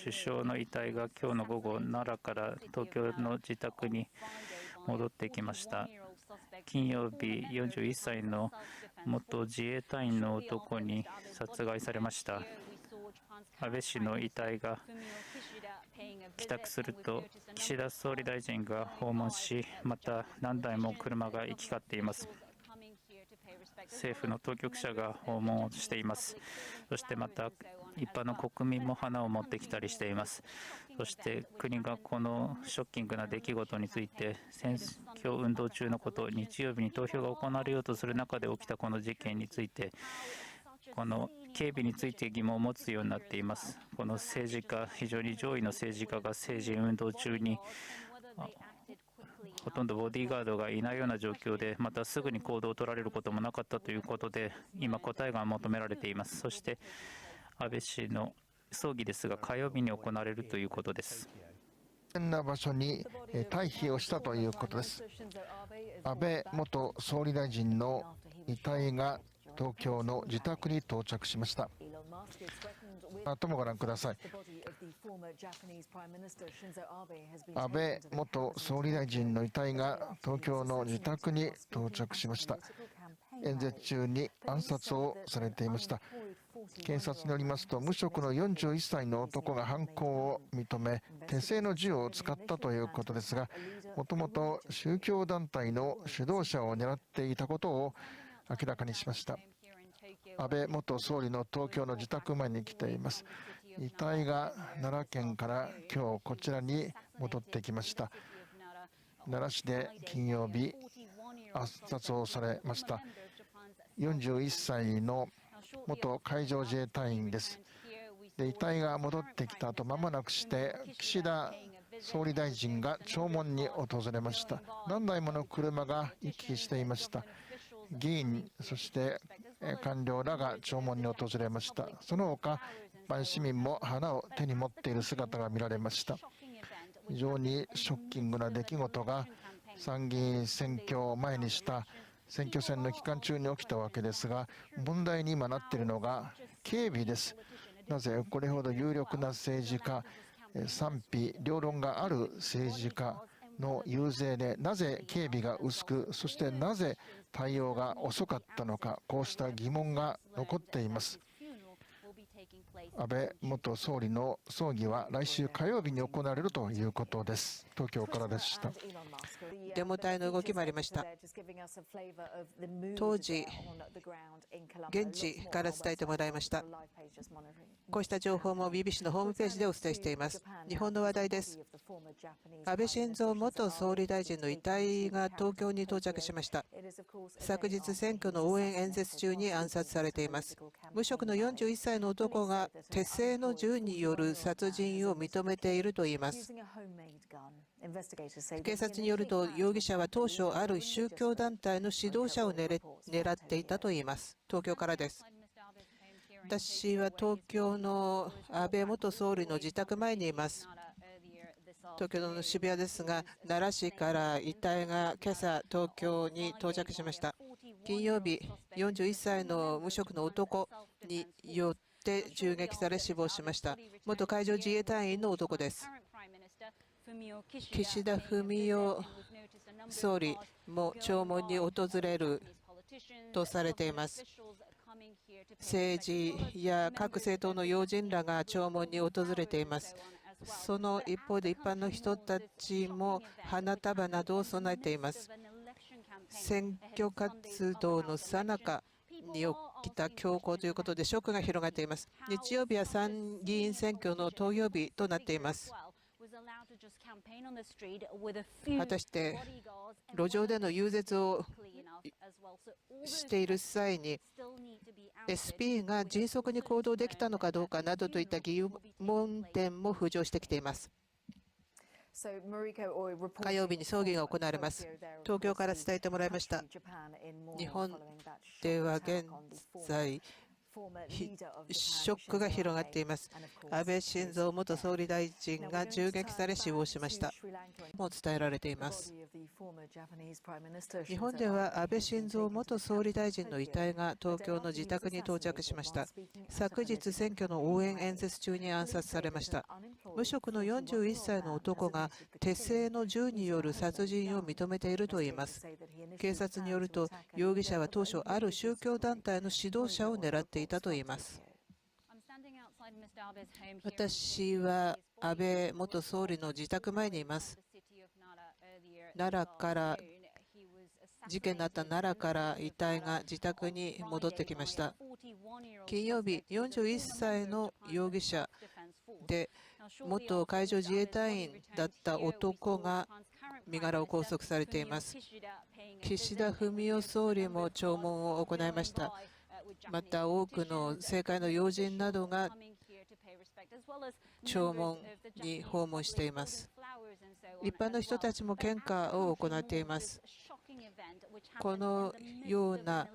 首相の遺体が今日の午後、奈良から東京の自宅に戻ってきました。金曜日、41歳の元自衛隊員の男に殺害されました。安倍氏の遺体が帰宅すると、岸田総理大臣が訪問し、また何台も車が行き交っています。政府の当局者が訪問をしています。そしてまた一般の国民も花を持ってきたりしています。そして国がこのショッキングな出来事について、選挙運動中のこと、日曜日に投票が行われようとする中で起きたこの事件について、この警備について疑問を持つようになっています。この政治家、非常に上位の政治家が政治運動中にほとんどボディーガードがいないような状況で、またすぐに行動を取られることもなかったということで、今答えが求められています。そして安倍氏の葬儀ですが、火曜日に行われるということです。危険な場所に退避をしたということです。安倍元総理大臣の遺体が東京の自宅に到着しました。あともご覧ください。安倍元総理大臣の遺体が東京の自宅に到着しました。演説中に暗殺をされていました。検察によりますと、無職の41歳の男が犯行を認め、手製の銃を使ったということですが、もともと宗教団体の指導者を狙っていたことを明らかにしました。安倍元総理の東京の自宅前に来ています。遺体が奈良県から今日こちらに戻ってきました。奈良市で金曜日暗殺をされました。41歳の元海上自衛隊員です。で、遺体が戻ってきた後、間もなくして岸田総理大臣が弔問に訪れました。何台もの車が行き来していました。議員、そして官僚らが弔問に訪れました。その他、一般市民も花を手に持っている姿が見られました。非常にショッキングな出来事が参議院選挙を前にした選挙戦の期間中に起きたわけですが、問題に今なっているのが警備です。なぜこれほど有力な政治家、賛否両論がある政治家の遊説で、なぜ警備が薄く、そしてなぜ対応が遅かったのか、こうした疑問が残っています。安倍元総理の葬儀は来週火曜日に行われるということです。東京からでした。デモ隊の動きもありました。当時、現地から伝えてもらいました。こうした情報も BBC のホームページでお伝えしています。日本の話題です。安倍晋三元総理大臣の遺体が東京に到着しました。昨日、選挙の応援演説中に暗殺されています。無職の41歳の男が手製の銃による殺人を認めているといいます。警察によると、容疑者は当初ある宗教団体の指導者を狙っていたといいます。東京からです。私は東京の安倍元総理の自宅前にいます。東京の渋谷ですが、奈良市から遺体が今朝東京に到着しました。金曜日、41歳の無職の男によって銃撃され死亡しました。元海上自衛隊員の男です。岸田文雄総理も弔問に訪れるとされています。政治や各政党の要人らが弔問に訪れています。その一方で一般の人たちも花束などを備えています。選挙活動の最中に起きた凶行ということでショックが広がっています。日曜日は参議院選挙の投票日となっています。果たして路上での遊説をしている際に SP が迅速に行動できたのかどうかなどといった疑問点も浮上してきています。火曜日に葬儀が行われます。東京から伝えてもらいました。日本では現在ショックが広がっています。安倍晋三元総理大臣が銃撃され死亡しました。もう伝えられています。日本では安倍晋三元総理大臣の遺体が東京の自宅に到着しました。昨日、選挙の応援演説中に暗殺されました。無職の41歳の男が手製の銃による殺人を認めているといいます。警察によると、容疑者は当初、ある宗教団体の指導者を狙っていたといいます。私は安倍元総理の自宅前にいます。奈良から事件のあった奈良から遺体が自宅に戻ってきました。金曜日、41歳の容疑者で元海上自衛隊員だった男が身柄を拘束されています。岸田文雄総理も弔問を行いました。また多くの政界の要人などが弔問に訪問しています。一般の人たちも献花を行っています。このような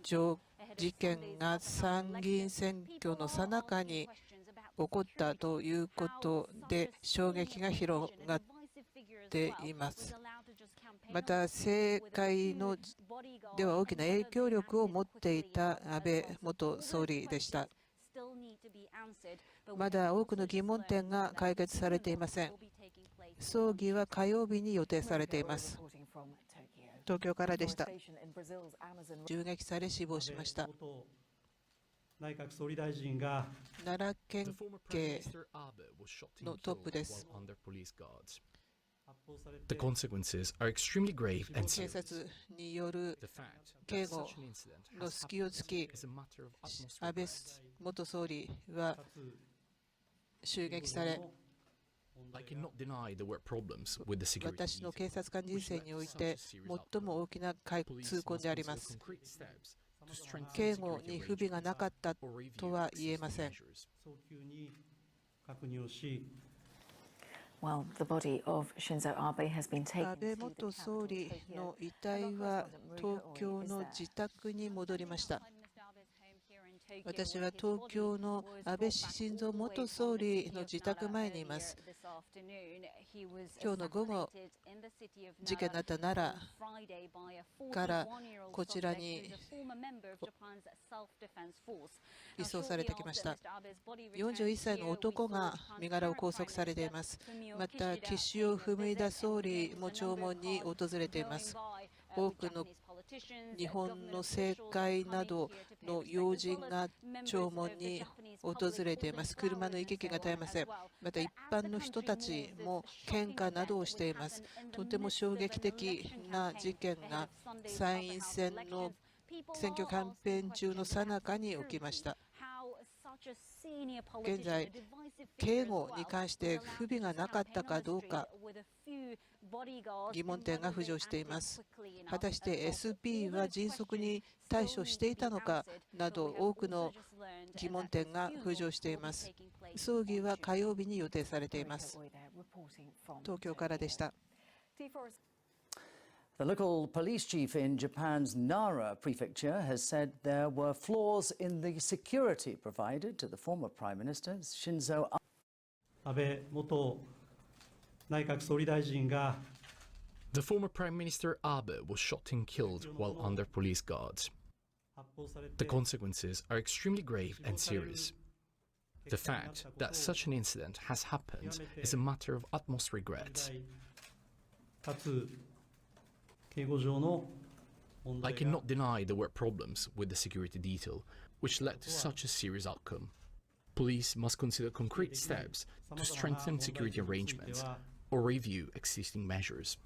事件が参議院選挙の最中に起こったということで衝撃が広がっています。また政界では大きな影響力を持っていた安倍元総理でした。まだ多くの疑問点が解決されていません。葬儀は火曜日に予定されています。東京からでした。銃撃され死亡しました。内閣総理大臣が奈良県警のトップです。The consequences are extremely grave and 警 serious. 察による警護の隙を突き、安倍元総理は襲撃され、 I cannot deny there were problems with the security. 私の警察官人生において最も大きな痛恨であります。警護に不備がなかったとは言えません。Well, the body of Shinzo Abe has been 安倍元総理の遺体は東京の自宅に戻りました。私は東京の安倍晋三元総理の自宅前にいます。今日の午後、事件のあった奈良からこちらに移送されてきました。41歳の男が身柄を拘束されています。また、岸尾文田総理も弔問に訪れています。多くの日本の政界などの要人が弔問に訪れています。車の行き来が絶えません。また一般の人たちも献花などをしています。とても衝撃的な事件が参院選の選挙キャンペーン中の最中に起きました。現在、警護に関して不備がなかったかどうか疑問点が浮上しています。果たして SP は迅速に対処していたのかなど多くの疑問点が浮上しています。葬儀は火曜日に予定されています。東京からでした。The local police chief in Japan's Nara prefecture has said there were flaws in the security provided to the former Prime Minister Shinzo Abe. 安倍元内閣総理大臣が The former Prime Minister Abe was shot and killed while under police guards. The consequences are extremely grave and serious. The fact that such an incident has happened is a matter of utmost regret. I cannot deny there were problems with the security detail, which led to such a serious outcome. Police must consider concrete steps to strengthen security arrangements or review existing measures.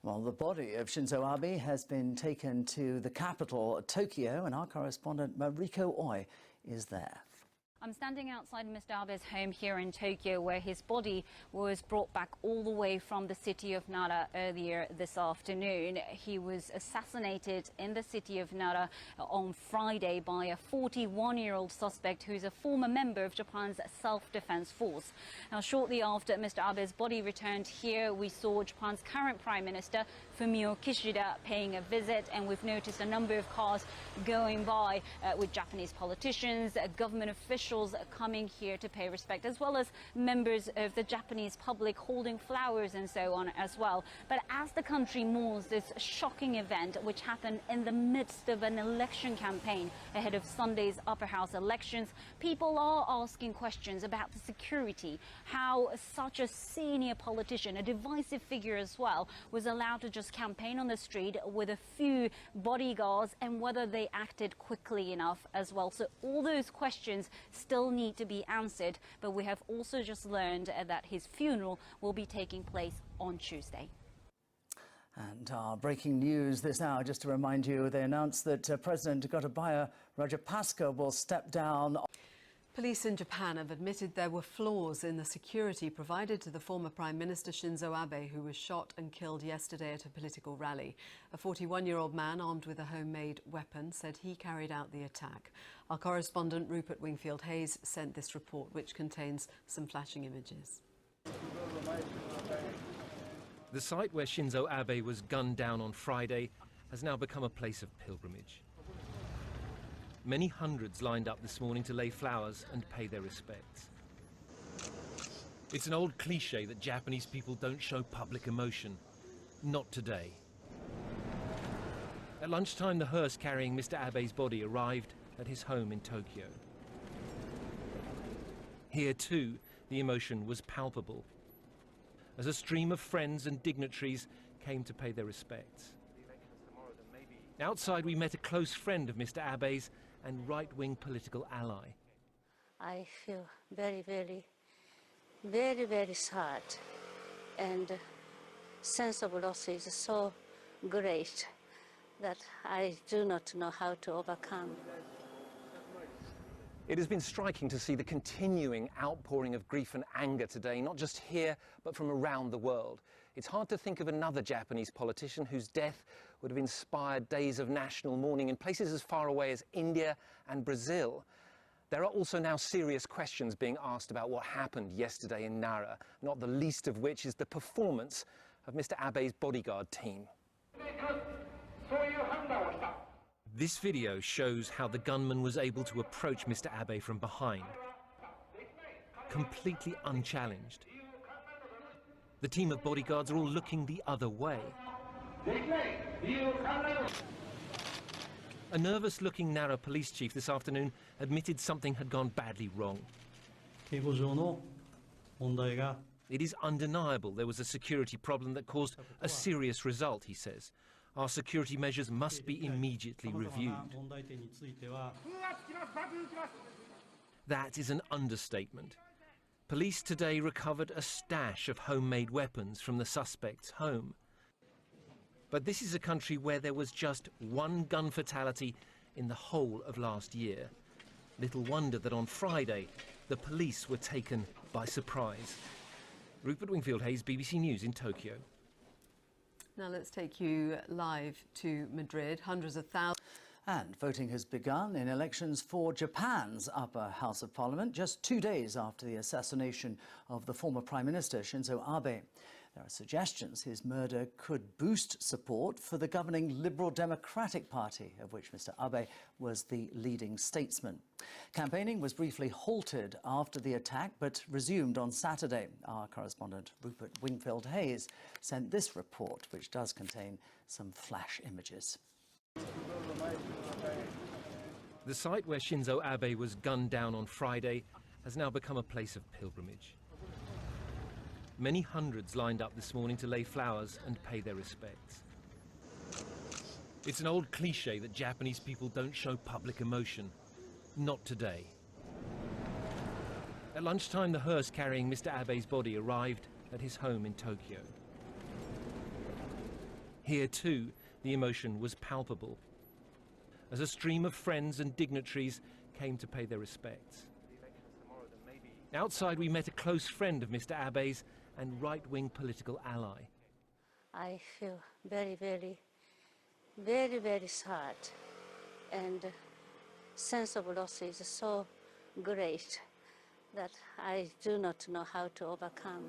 Well, the body of Shinzo Abe has been taken to the capital, Tokyo, and our correspondent Mariko Oi is there. I'm standing outside Mr. Abe's home here in Tokyo, where his body was brought back all the way from the city of Nara earlier this afternoon. He was assassinated in the city of Nara on Friday by a 41-year-old suspect who's a former member of Japan's self-defense force. Now, shortly after Mr. Abe's body returned here, we saw Japan's current Prime Minister, Fumio Kishida, paying a visit, and we've noticed a number of cars going by with Japanese politicians, government officials coming here to pay respect, as well as members of the Japanese public holding flowers and so on as well. But as the country mourns this shocking event, which happened in the midst of an election campaign ahead of Sunday's upper house elections, people are asking questions about the security, how such a senior politician, a divisive figure as well, was allowed to just campaign on the street with a few bodyguards, and whether they acted quickly enough as well. So all those questions still need to be answered, but we have also just learned that his funeral will be taking place on Tuesday. And breaking news this hour, just to remind you, they announced that President Gotabaya Rajapaksa will step down. Police in Japan have admitted there were flaws in the security provided to the former Prime Minister Shinzo Abe, who was shot and killed yesterday at a political rally. A 41-year-old man armed with a homemade weapon said he carried out the attack. Our correspondent Rupert Wingfield-Hayes sent this report, which contains some flashing images. The site where Shinzo Abe was gunned down on Friday has now become a place of pilgrimage. Many hundreds lined up this morning to lay flowers and pay their respects. It's an old cliche that Japanese people don't show public emotion. Not today. At lunchtime, the hearse carrying Mr. Abe's body arrived at his home in Tokyo. Here, too, the emotion was palpable, as a stream of friends and dignitaries came to pay their respects. Outside, we met a close friend of Mr. Abe's and right-wing political ally. I feel very, very, very, very sad, and sense of loss is so great that I do not know how to overcome. It has been striking to see the continuing outpouring of grief and anger today, not just here, but from around the world. It's hard to think of another Japanese politician whose death would have inspired days of national mourning in places as far away as India and Brazil. There are also now serious questions being asked about what happened yesterday in Nara, not the least of which is the performance of Mr. Abe's bodyguard team. This video shows how the gunman was able to approach Mr. Abe from behind, completely unchallenged. The team of bodyguards are all looking the other way. A nervous-looking Nara police chief this afternoon admitted something had gone badly wrong. It is undeniable there was a security problem that caused a serious result, he says. Our security measures must be immediately reviewed. That is an understatement. Police today recovered a stash of homemade weapons from the suspect's home. But this is a country where there was just one gun fatality in the whole of last year. Little wonder that on Friday, the police were taken by surprise. Rupert Wingfield-Hayes, BBC News in Tokyo. Now let's take you live to Madrid. Hundreds of thousands. And voting has begun in elections for Japan's upper house of parliament, just 2 days after the assassination of the former Prime Minister Shinzo Abe. There are suggestions his murder could boost support for the governing Liberal Democratic Party, of which Mr. Abe was the leading statesman. Campaigning was briefly halted after the attack, but resumed on Saturday. Our correspondent Rupert Wingfield-Hayes sent this report, which does contain some flash images. The site where Shinzo Abe was gunned down on Friday has now become a place of pilgrimage. Many hundreds lined up this morning to lay flowers and pay their respects. It's an old cliche that Japanese people don't show public emotion. Not today. At lunchtime, the hearse carrying Mr. Abe's body arrived at his home in Tokyo. Here, too, the emotion was palpable, as a stream of friends and dignitaries came to pay their respects. Outside, we met a close friend of Mr. Abe's and right-wing political ally. I feel very, very, very, very sad, and sense of loss is so great that I do not know how to overcome.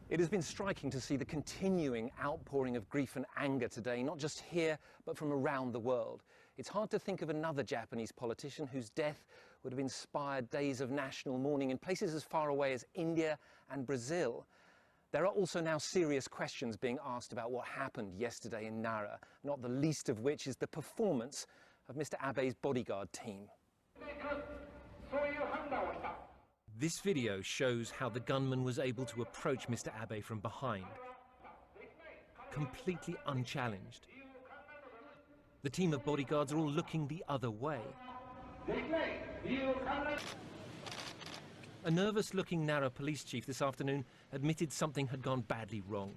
It has been striking to see the continuing outpouring of grief and anger today, not just here, but from around the world. It's hard to think of another Japanese politician whose death would have inspired days of national mourning in places as far away as India and Brazil. There are also now serious questions being asked about what happened yesterday in Nara, not the least of which is the performance of Mr. Abe's bodyguard team. This video shows how the gunman was able to approach Mr. Abe from behind, completely unchallenged. The team of bodyguards are all looking the other way. A nervous-looking Nara police chief this afternoon admitted something had gone badly wrong.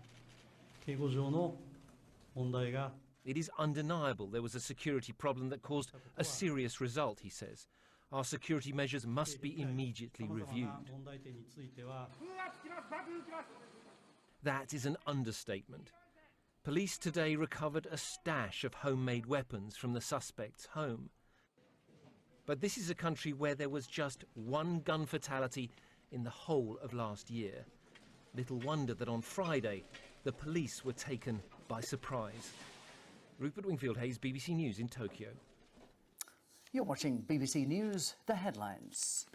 It is undeniable there was a security problem that caused a serious result, he says. Our security measures must be immediately reviewed. That is an understatement. Police today recovered a stash of homemade weapons from the suspect's home. But this is a country where there was just one gun fatality in the whole of last year. Little wonder that on Friday, the police were taken by surprise. Rupert Wingfield-Hayes, BBC News in Tokyo. You're watching BBC News, the headlines.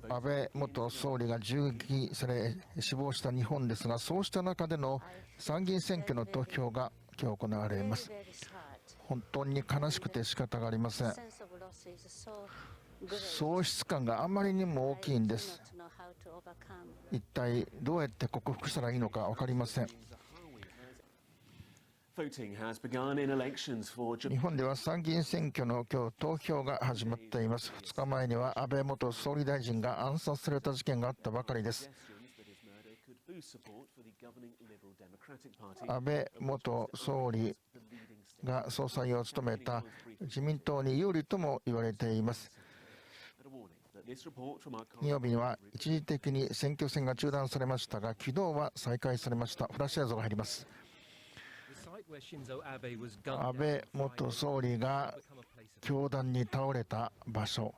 安倍元総理が銃撃され死亡した日本ですが、そうした中での参議院選挙の投票が今日行われます。本当に悲しくて仕方がありません。喪失感があまりにも大きいんです。一体どうやって克服したらいいのか分かりません。日本では参議院選挙の今日投票が始まっています。2日前には安倍元総理大臣が暗殺された事件があったばかりです。安倍元総理が総裁を務めた自民党に有利とも言われています。金曜日には一時的に選挙戦が中断されましたが、昨日は再開されました。フラッシュ映像が入ります。安倍元総理が凶弾に倒れた場所。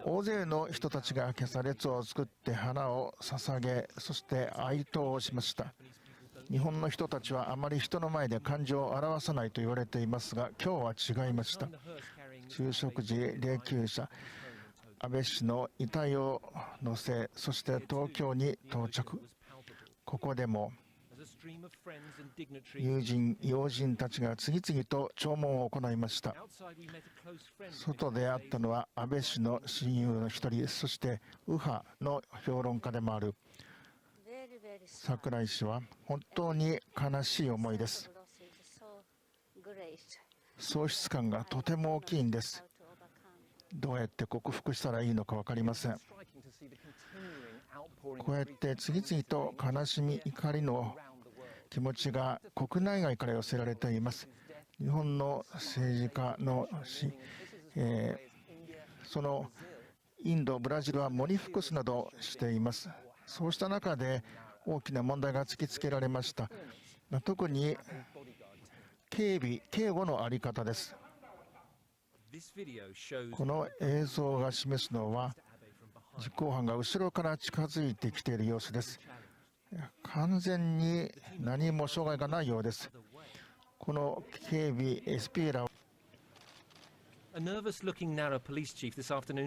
大勢の人たちが今朝列を作って花を捧げ、そして哀悼をしました。日本の人たちはあまり人の前で感情を表さないと言われていますが、今日は違いました。昼食時、霊柩車、安倍氏の遺体を乗せ、そして東京に到着。ここでも友人、要人たちが次々と弔問を行いました。外で会ったのは安倍氏の親友の一人、そして右派の評論家でもある櫻井氏は本当に悲しい思いです。喪失感がとても大きいんです。どうやって克服したらいいのか分かりません。こうやって次々と悲しみ、怒りの気持ちが国内外から寄せられています。日本の政治家のそのインド、ブラジルは喪に服すなどしています。そうした中で大きな問題が突きつけられました。特に警護の在り方です。この映像が示すのは実行犯が後ろから近づいてきている様子です。完全に何も障害がないようです。この警備 SP ら、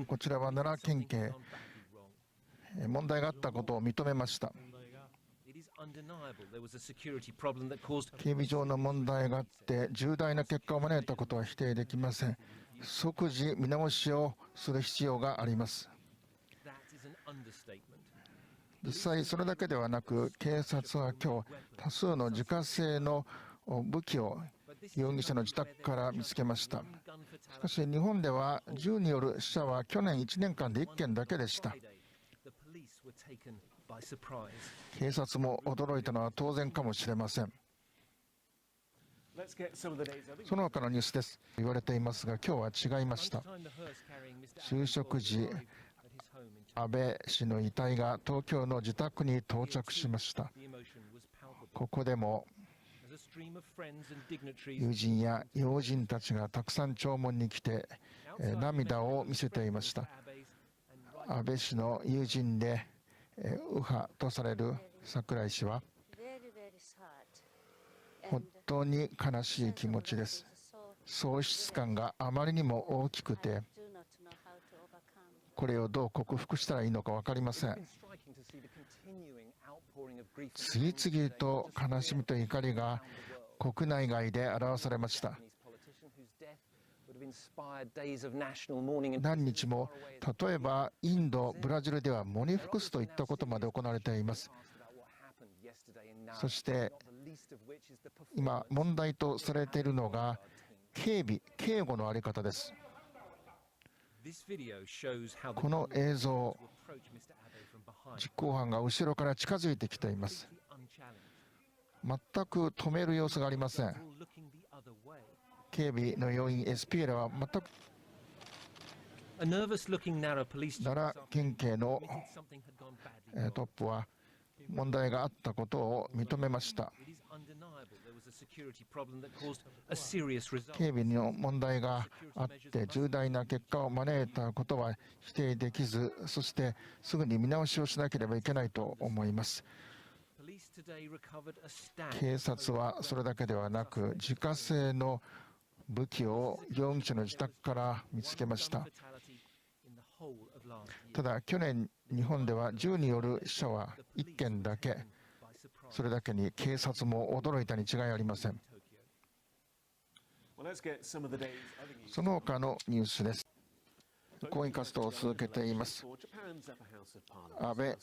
こちらは奈良県警、問題があったことを認めました。警備上の問題があって重大な結果を招いたことは否定できません。即時見直しをする必要があります。実際それだけではなく、警察は今日多数の自家製の武器を容疑者の自宅から見つけました。しかし日本では銃による死者は去年1年間で1件だけでした。警察も驚いたのは当然かもしれません。その他のニュースです。言われていますが、今日は違いました。昼食時、安倍氏の遺体が東京の自宅に到着しました。ここでも友人や要人たちがたくさん弔問に来て、涙を見せていました。安倍氏の友人で右派とされる櫻井氏は、本当に悲しい気持ちです。喪失感があまりにも大きくて、これをどう克服したらいいのか分かりません。次々と悲しみと怒りが国内外で表されました。何日も、例えばインド、ブラジルでは喪に服すといったことまで行われています。そして今問題とされているのが警護の在り方です。この映像、実行犯が後ろから近づいてきています。全く止める様子がありません。警備の要員 SP らは全く、奈良県警のトップは問題があったことを認めました。警備の問題があって重大な結果を招いたことは否定できず、そしてすぐに見直しをしなければいけないと思います。警察はそれだけではなく、自家製の武器を容疑者の自宅から見つけました。ただ去年日本では銃による死者は1件だけ。それだけに警察も驚いたに違いありません。その他のニュースです。抗議活動を続けています。安倍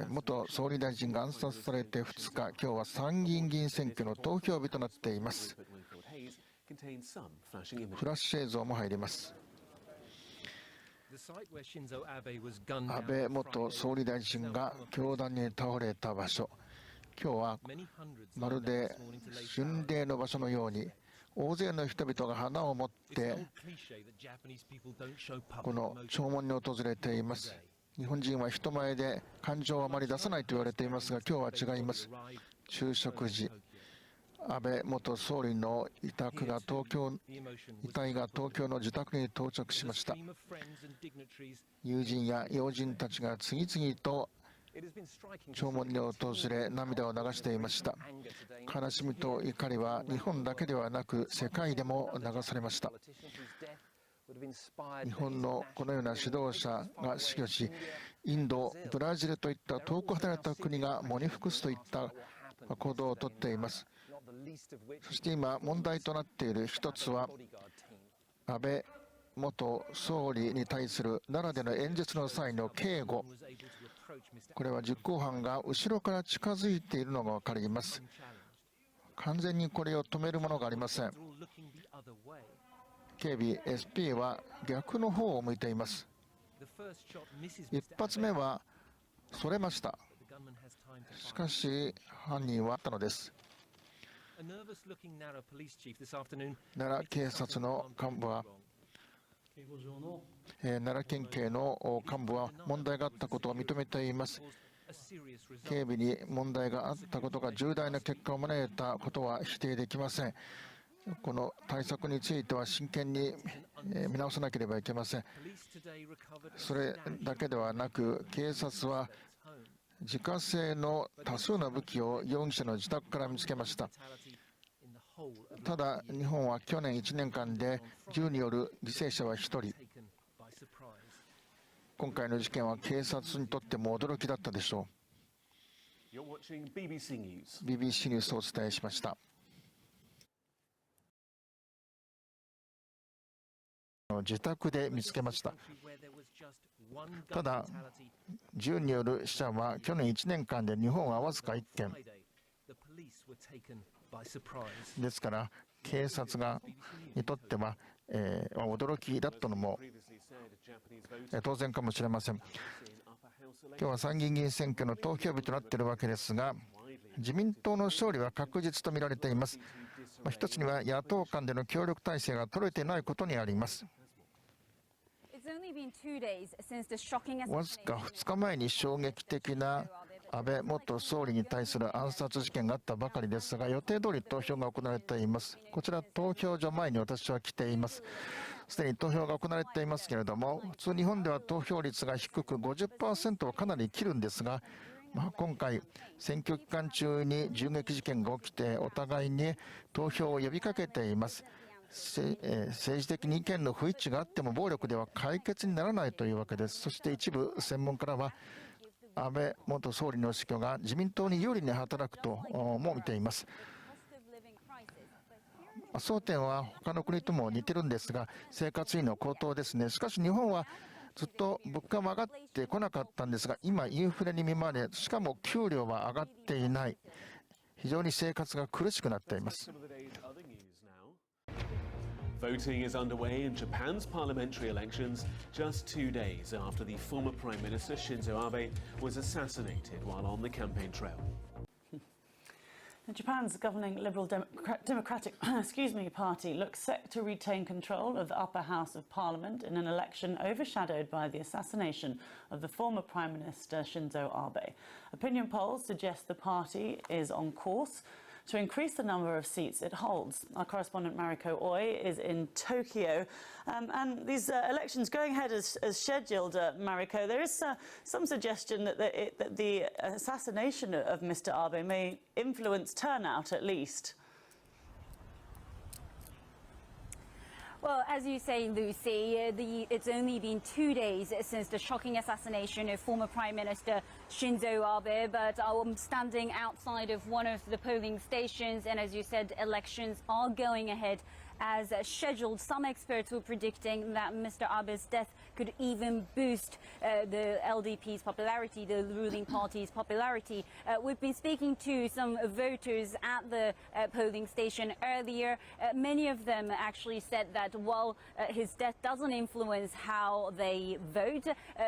元総理大臣が暗殺されて2日、今日は参議院議員選挙の投票日となっています。フラッシュ映像も入ります。安倍元総理大臣が凶弾に倒れた場所、今日はまるで巡礼の場所のように大勢の人々が花を持ってこの弔問に訪れています。日本人は人前で感情をあまり出さないと言われていますが、今日は違います。昼食時、安倍元総理の遺体が東京の自宅に到着しました。友人や要人たちが次々と弔問に訪れ涙を流していました。悲しみと怒りは日本だけではなく世界でも流されました。日本のこのような指導者が死去し、インド、ブラジルといった遠く離れた国が喪に服すといった行動をとっています。そして今問題となっている一つは、安倍元総理に対する奈良での演説の際の警護。これは実行犯が後ろから近づいているのが分かります。完全にこれを止めるものがありません。警備 SP は逆の方を向いています。一発目はそれました。しかし犯人はあったのです。奈良警察の幹部は奈良県警の幹部は問題があったことを認めています。警備に問題があったことが重大な結果を招いたことは否定できません。この対策については真剣に見直さなければいけません。それだけではなく、警察は自家製の多数の武器を容疑者の自宅から見つけました。ただ、日本は去年1年間で銃による犠牲者は1人。今回の事件は警察にとっても驚きだったでしょう。BBC ニュースをお伝えしました。自宅で見つけました。ただ、銃による死者は去年1年間で日本はわずか1件。ですから、警察にとっては、驚きだったのも当然かもしれません。今日は参議院議員選挙の投票日となっているわけですが、自民党の勝利は確実と見られています。一つには野党間での協力体制が取れていないことにあります。わずか2日前に衝撃的な安倍元総理に対する暗殺事件があったばかりですが、予定通り投票が行われています。こちら投票所前に私は来ています。すでに投票が行われていますけれども、普通日本では投票率が低く 50% をかなり切るんですが、今回選挙期間中に銃撃事件が起きてお互いに投票を呼びかけています。政治的に意見の不一致があっても暴力では解決にならないというわけです。そして一部専門家らは安倍元総理の死去が自民党に有利に働くとも見ています。争点は他の国とも似てるんですが、生活費の高騰ですね。しかし日本はずっと物価も上がってこなかったんですが、今インフレに見舞われ、しかも給料は上がっていない。非常に生活が苦しくなっています。Voting is underway in Japan's parliamentary elections just 2 days after the former Prime Minister Shinzo Abe was assassinated while on the campaign trail. Japan's governing Liberal Democratic Party looks set to retain control of the upper house of Parliament in an election overshadowed by the assassination of the former Prime Minister Shinzo Abe. Opinion polls suggest the party is on course to increase the number of seats it holds. Our correspondent Mariko Oi is in Tokyo. And these elections going ahead as scheduled, Mariko, there is some suggestion that the assassination of Mr. Abe may influence turnout at least. Well, as you say, Lucy, it's only been 2 days since the shocking assassination of former Prime Minister Shinzo Abe, but I'm standing outside of one of the polling stations, and as you said, elections are going ahead as scheduled. Some experts were predicting that Mr. Abe's death could even boost the LDP's popularity, the ruling party's popularity. We've been speaking to some voters at the polling station earlier. Many of them actually said that while his death doesn't influence how they vote,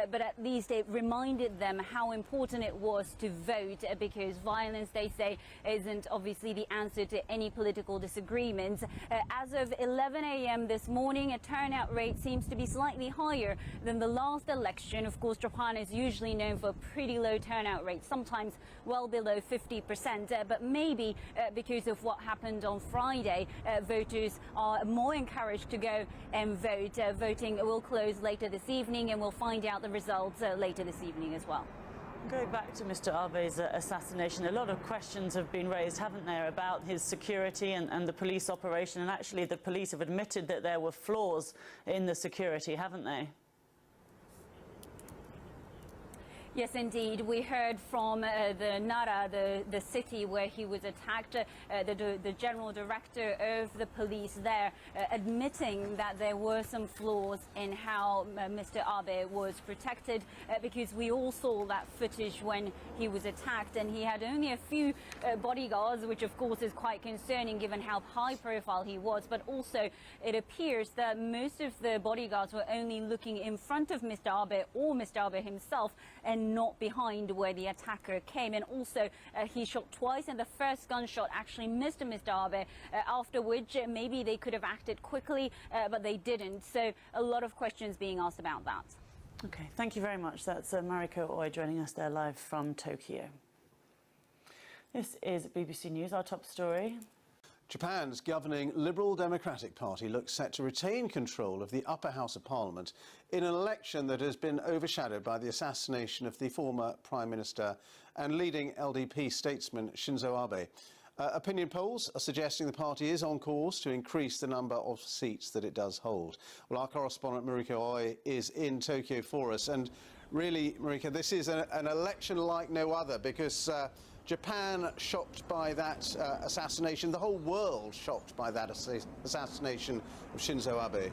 but at least it reminded them how important it was to vote, because violence, they say, isn't obviously the answer to any political disagreements. As of 11 a.m. this morning, a turnout rate seems to be slightly higher than the last election. Of course, Japan is usually known for pretty low turnout rates, sometimes well below 50%, but maybe because of what happened on Friday, voters are more encouraged to go and vote. Voting will close later this evening, and we'll find out the results later this evening as well. Going back to Mr. Abe's assassination, a lot of questions have been raised, haven't there, about his security and the police operation, and actually the police have admitted that there were flaws in the security, haven't they? Yes, indeed. We heard from the Nara, the city where he was attacked, the general director of the police there, admitting that there were some flaws in how Mr. Abe was protected, because we all saw that footage when he was attacked, and he had only a few bodyguards, which of course is quite concerning given how high profile he was, but also it appears that most of the bodyguards were only looking in front of Mr. Abe or Mr. Abe himself, and not behind where the attacker came. And also he shot twice, and the first gunshot actually missed Mr. Abe, after which maybe they could have acted quickly, but they didn't. So a lot of questions being asked about that. Okay, thank you very much. That's Mariko Oi joining us there live from Tokyo. This is BBC News, our top story. Japan's governing Liberal Democratic Party looks set to retain control of the upper house of parliament in an election that has been overshadowed by the assassination of the former Prime Minister and leading LDP statesman Shinzo Abe. Opinion polls are suggesting the party is on course to increase the number of seats that it does hold. Well, our correspondent Mariko Oi is in Tokyo for us. And really, Mariko, this is an election like no other because Japan shocked by that assassination, the whole world shocked by that assassination of Shinzo Abe.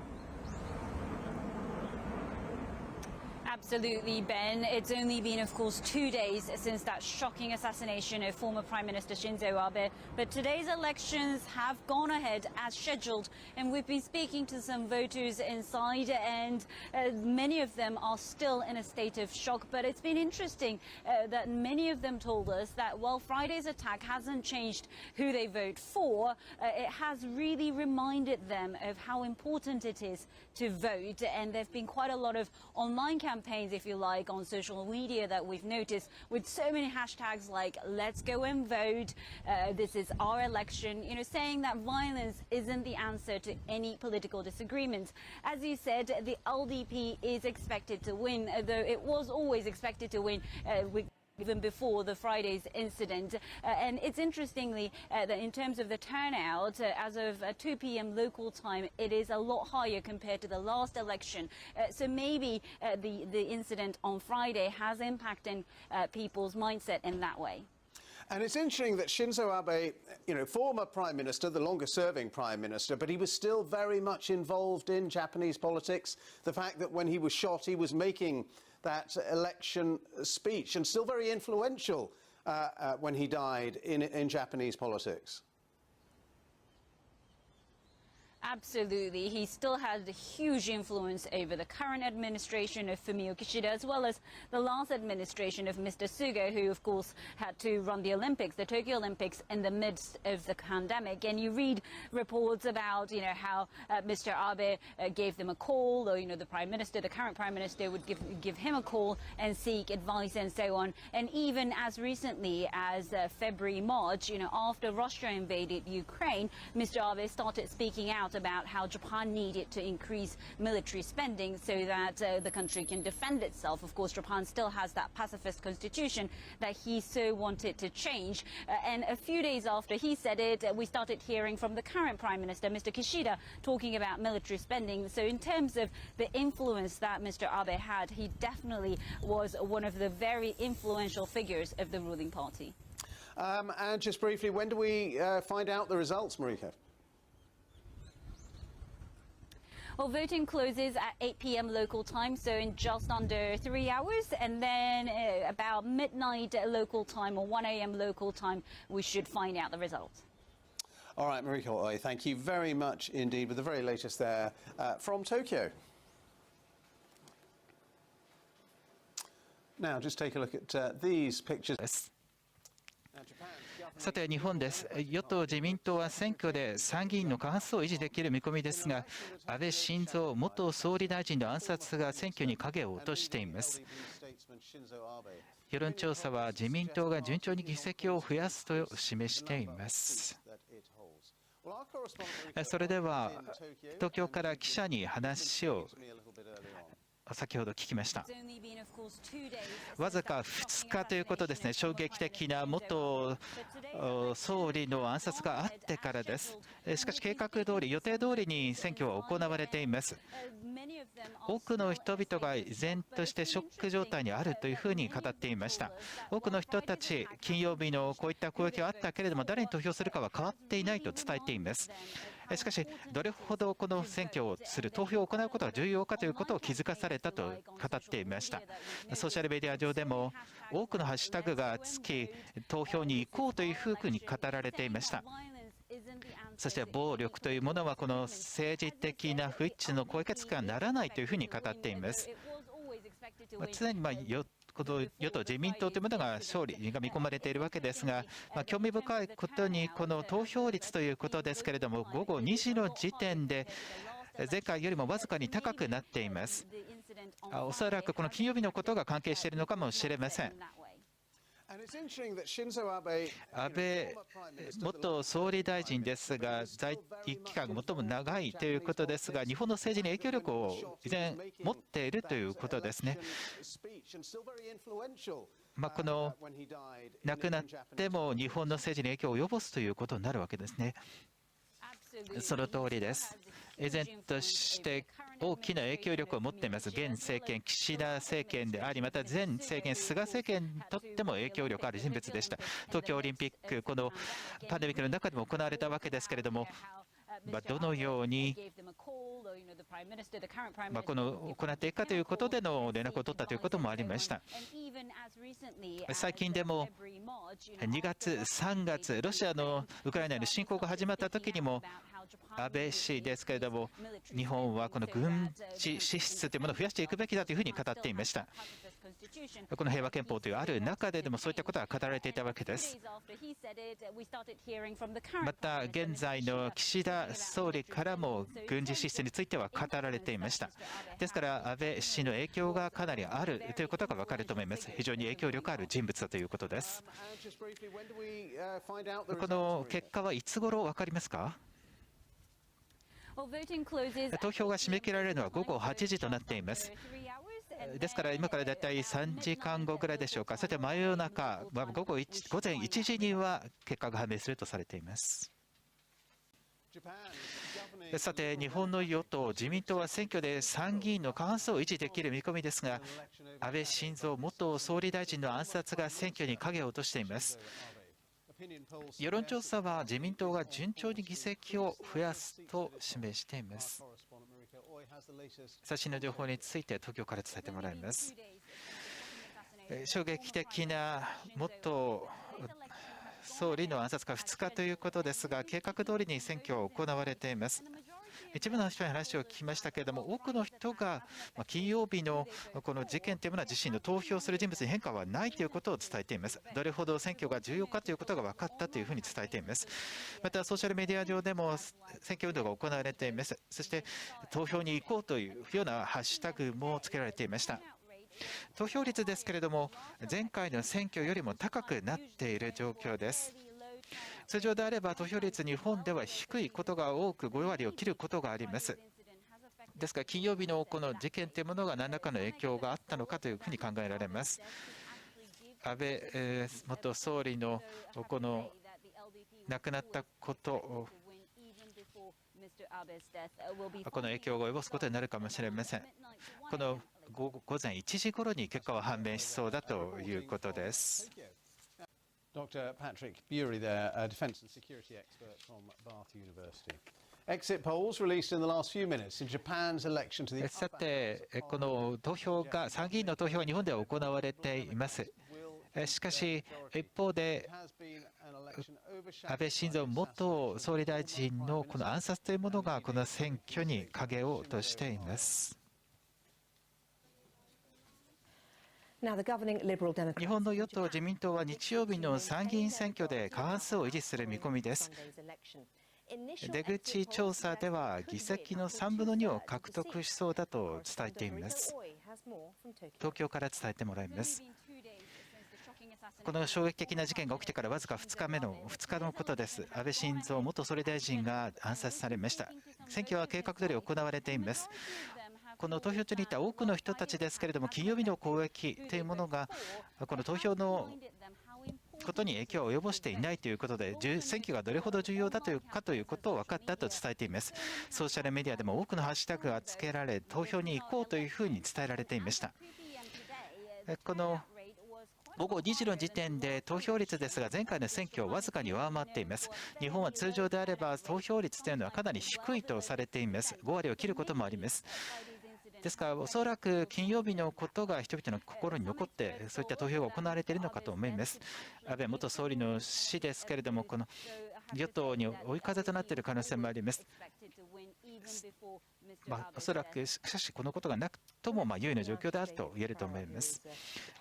Absolutely, Ben. It's only been, of course, 2 days since that shocking assassination of former Prime Minister Shinzo Abe. But today's elections have gone ahead as scheduled. And we've been speaking to some voters inside, and many of them are still in a state of shock. But it's been interesting that many of them told us that while Friday's attack hasn't changed who they vote for, it has really reminded them of how important it is to vote. And there have been quite a lot of online campaigns, if you like, on social media that we've noticed with so many hashtags like "Let's go and vote," "This is our election," you know, saying that violence isn't the answer to any political disagreements. As you said, the LDP is expected to win, though it was always expected to win even before the Friday's incident. And it's interestingly that in terms of the turnout, as of 2 p.m. local time, it is a lot higher compared to the last election. So maybe the incident on Friday has impacted people's mindset in that way. And it's interesting that Shinzo Abe, you know, former Prime Minister, the longest-serving Prime Minister, but he was still very much involved in Japanese politics. The fact that when he was shot, he was making that election speech, and still very influential when he died in Japanese politics. Absolutely. He still has a huge influence over the current administration of Fumio Kishida, as well as the last administration of Mr. Suga, who, of course, had to run the Olympics, the Tokyo Olympics, in the midst of the pandemic. And you read reports about, you know, how Mr. Abe gave them a call, or, you know, the Prime Minister, the current Prime Minister, would give him a call and seek advice and so on. And even as recently as February, March, you know, after Russia invaded Ukraine, Mr. Abe started speaking out about how Japan needed to increase military spending so that the country can defend itself. Of course, Japan still has that pacifist constitution that he so wanted to change. And a few days after he said it, we started hearing from the current Prime Minister, Mr. Kishida, talking about military spending. So in terms of the influence that Mr. Abe had, he definitely was one of the very influential figures of the ruling party. And just briefly, when do we find out the results, Mariko? Well, voting closes at 8 p.m. local time, so in just under 3 hours. And then about midnight local time, or 1 a.m. local time, we should find out the results. All right, Mariko Oi, thank you very much indeed with the very latest there from Tokyo. Now, just take a look at these pictures. さて日本です。与党自民党は選挙で参議院の過半数を維持できる見込みですが、安倍晋三元総理大臣の暗殺が選挙に影を落としています。世論調査は自民党が順調に議席を増やすと示しています。それでは東京から記者に話を先ほど聞きました。わずか2日ということですね、衝撃的な元総理の暗殺があってからです。しかし計画通り、予定通りに選挙は行われています。多くの人々が依然としてショック状態にあるというふうに語っていました。多くの人たち、金曜日のこういった攻撃があったけれども、誰に投票するかは変わっていないと伝えています。しかし、どれほどこの選挙をする、投票を行うことが重要かということを気づかされたと語っていました。ソーシャルメディア上でも多くのハッシュタグがつき、投票に行こうというふうに語られていました。そして暴力というものはこの政治的な不一致の解決にはならないというふうに語っています。常にこの与党自民党というものが勝利が見込まれているわけですが、興味深いことにこの投票率ということですけれども、午後2時の時点で前回よりもわずかに高くなっています。おそらくこの金曜日のことが関係しているのかもしれません。安倍元総理大臣ですが、在位期間が最も長いということですが、日本の政治に影響力を依然持っているということですね。この亡くなっても日本の政治に影響を及ぼすということになるわけですね。その通りです。依然として大きな影響力を持っています。現政権、岸田政権であり、また前政権、菅政権にとっても影響力ある人物でした。東京オリンピック、このパンデミックの中でも行われたわけですけれども、どのようにこの行っていくかということでの連絡を取ったということもありました。最近でも2月、3月、ロシアのウクライナへの侵攻が始まった時にも、安倍氏ですけれども、日本はこの軍事支出というものを増やしていくべきだというふうに語っていました。この平和憲法というある中ででもそういったことが語られていたわけです。また現在の岸田総理からも軍事支出については語られていました。ですから安倍氏の影響がかなりあるということがわかると思います。非常に影響力ある人物だということです。この結果はいつ頃わかりますか？投票が締め切られるのは午後8時となっています。ですから今からだいたい3時間後ぐらいでしょうか。そして真夜中、午前1時には結果が判明するとされています。さて、日本の与党・自民党は選挙で参議院の過半数を維持できる見込みですが、安倍晋三元総理大臣の暗殺が選挙に影を落としています。世論調査は自民党が順調に議席を増やすと示しています。最新の情報について東京から伝えてもらいます。衝撃的な元総理の暗殺が2日ということですが、計画通りに選挙は行われています。一部の人に話を聞きましたけれども、多くの人が金曜日のこの事件というものは自身の投票する人物に変化はないということを伝えています。どれほど選挙が重要かということが分かったというふうに伝えています。またソーシャルメディア上でも選挙運動が行われています。そして投票に行こうというようなハッシュタグもつけられていました。投票率ですけれども、前回の選挙よりも高くなっている状況です。通常であれば投票率、日本では低いことが多く5割を切ることがあります。ですから金曜日のこの事件というものが何らかの影響があったのかというふうに考えられます。安倍元総理のこの亡くなったことこの影響を及ぼすことになるかもしれません。この午前1時ごろに結果は判明しそうだということです。Dr. Patrick Bury there, a defence and security expert from Bath University. Exit polls released in the last few minutes in Japan's election to the さて、この投票が、参議院の投票が日本では行われています。しかし、一方で、安倍晋三元総理大臣のこの暗殺というものが、この選挙に影を落としています。日本の与党・自民党は日曜日の参議院選挙で過半数を維持する見込みです。出口調査では議席の3分の2を獲得しそうだと伝えています。東京から伝えてもらいます。この衝撃的な事件が起きてからわずか2日のことです。安倍晋三元総理大臣が暗殺されました。選挙は計画通り行われています。この投票所にいた多くの人たちですけれども、金曜日の攻撃というものがこの投票のことに影響を及ぼしていないということで、選挙がどれほど重要だということを分かったと伝えています。ソーシャルメディアでも多くのハッシュタグがつけられ、投票に行こうというふうに伝えられていました。この午後2時の時点で投票率ですが、前回の選挙をわずかに上回っています。日本は通常であれば投票率というのはかなり低いとされています。5割を切ることもあります。ですから、おそらく金曜日のことが人々の心に残って、そういった投票が行われているのかと思います。安倍元総理の死ですけれども、この与党に追い風となっている可能性もあります。おそらく、しかしこのことがなくとも優位な状況であると言えると思います。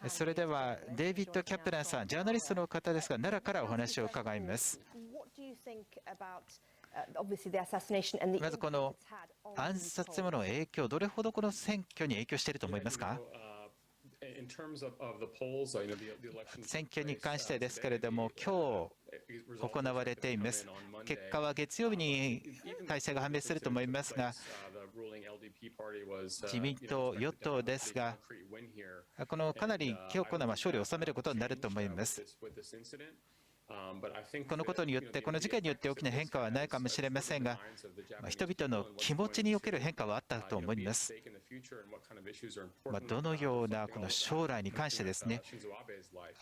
それでは、デイビッド・キャプランさん、ジャーナリストの方ですが、奈良からお話を伺います。まずこの暗殺というものの影響、どれほどこの選挙に影響していると思いますか？選挙に関してですけれども、今日行われています。結果は月曜日に大勢が判明すると思いますが、自民党、与党ですが、かなり強固な勝利を収めることになると思います。このことによって、この事件によって大きな変化はないかもしれませんが、人々の気持ちにおける変化はあったと思います。どのようなこの将来に関してですね、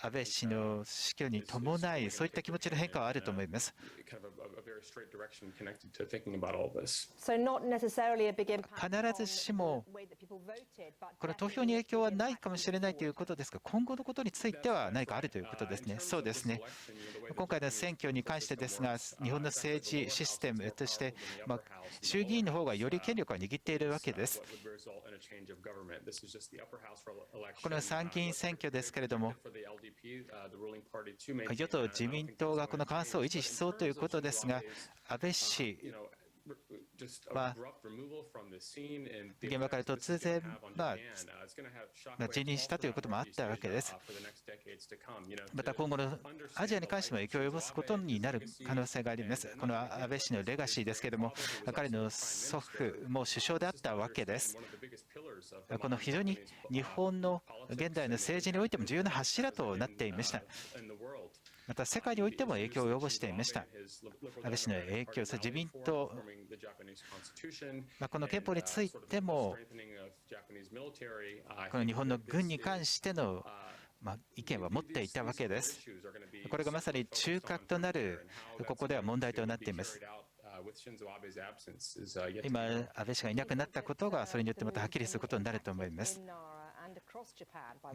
安倍氏の死去に伴い、そういった気持ちの変化はあると思います。必ずしも、この投票に影響はないかもしれないということですが、今後のことについては何かあるということですね。そうですね。今回の選挙に関してですが、日本の政治システムとして、衆議院の方がより権力を握っているわけです。この参議院選挙ですけれども、与党・自民党がこの過半数を維持しそうということですが、安倍氏は現場から突然、辞任したということもあったわけです。また今後のアジアに関しても影響を及ぼすことになる可能性があります。この安倍氏のレガシーですけれども、彼の祖父も首相であったわけです。この非常に日本の現代の政治においても重要な柱となっていました。また世界においても影響を及ぼしていました。安倍氏の影響、自民党、この憲法についても、この日本の軍に関しての意見は持っていたわけです。これがまさに中核となる、ここでは問題となっています。今、安倍氏がいなくなったことが、それによってまたはっきりすることになると思います。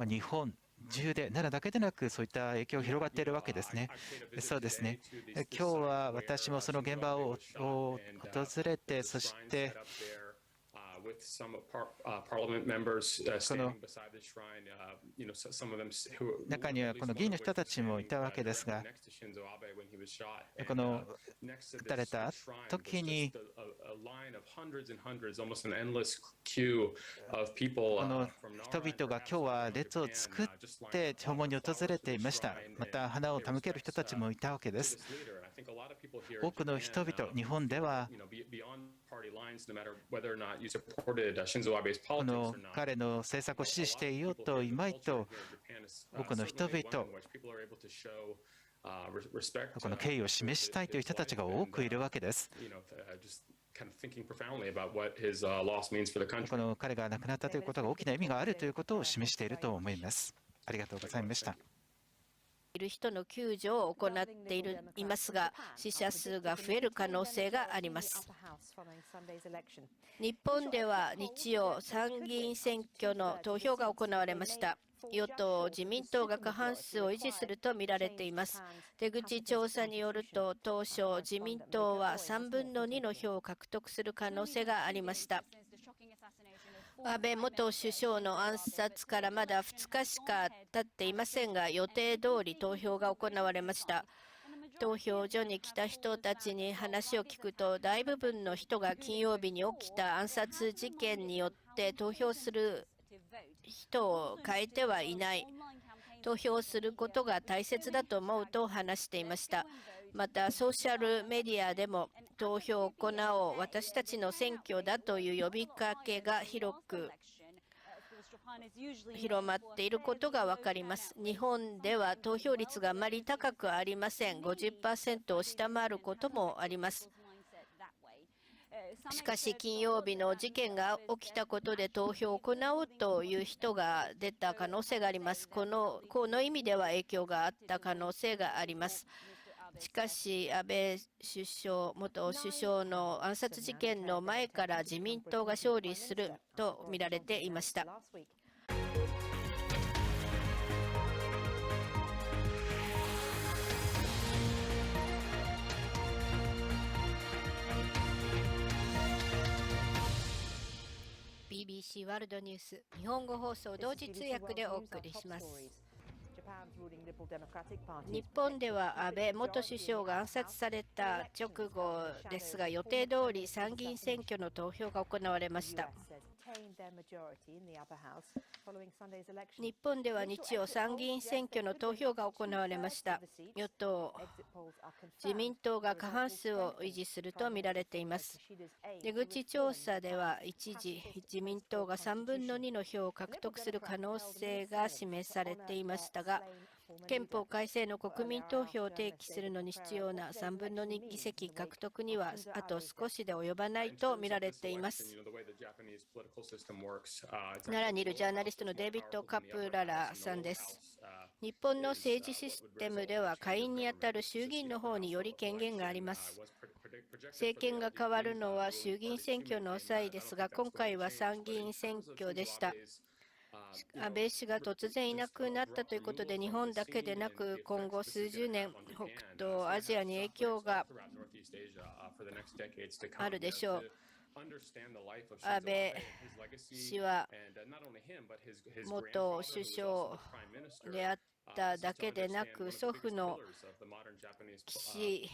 日本中で奈良だけでなく、そういった影響が広がっているわけですね。そうですね。今日は私もその現場を訪れて、そしてこの中にはこの議員の人たちもいたわけですが、この撃たれた時に、この人々が今日は列を作って訪問に訪れていました。また花を手向ける人たちもいたわけです。多くの人々、日本ではこの彼の政策を支持していようといまいと、多くの人々、この敬意を示したいという人たちが多くいるわけです。この彼が亡くなったということが大きな意味があるということを示していると思います。ありがとうございました。いる人の救助を行っていますが、死者数が増える可能性があります。日本では日曜、参議院選挙の投票が行われました。与党・自民党が過半数を維持すると見られています。出口調査によると、当初、自民党は3分の2の票を獲得する可能性がありました。安倍元首相の暗殺からまだ2日しか経っていませんが、予定通り投票が行われました。投票所に来た人たちに話を聞くと、大部分の人が金曜日に起きた暗殺事件によって投票する人を変えてはいない。投票することが大切だと思うと話していました。また、ソーシャルメディアでも投票を行おう、私たちの選挙だという呼びかけが広まっていることが分かります。日本では投票率があまり高くありません。50% を下回ることもあります。しかし、金曜日の事件が起きたことで投票を行おうという人が出た可能性があります。この意味では影響があった可能性があります。しかし、安倍元首相の暗殺事件の前から自民党が勝利すると見られていました。BBC ワールドニュース日本語放送同時通訳でお送りします。日本では安倍元首相が暗殺された直後ですが、予定通り参議院選挙の投票が行われました。日本では日曜、参議院選挙の投票が行われました。与党、自民党が過半数を維持すると見られています。出口調査では一時、自民党が3分の2の票を獲得する可能性が示されていましたが、憲法改正の国民投票を提起するのに必要な3分の2議席獲得にはあと少しで及ばないと見られています。奈良にいるジャーナリストのデイビッド・カプララさんです。日本の政治システムでは下院にあたる衆議院の方により権限があります。政権が変わるのは衆議院選挙の際ですが、今回は参議院選挙でした。安倍氏が突然いなくなったということで、日本だけでなく今後数十年、北東アジアに影響があるでしょう。安倍氏は元首相であっただけでなく、祖父の岸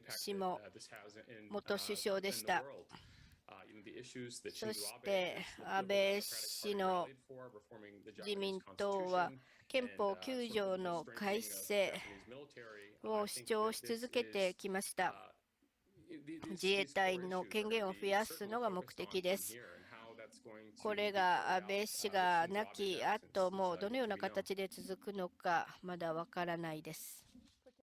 氏も元首相でした。そして安倍氏の自民党は憲法9条の改正を主張し続けてきました。自衛隊の権限を増やすのが目的です。これが安倍氏が亡き後もどのような形で続くのかまだわからないです。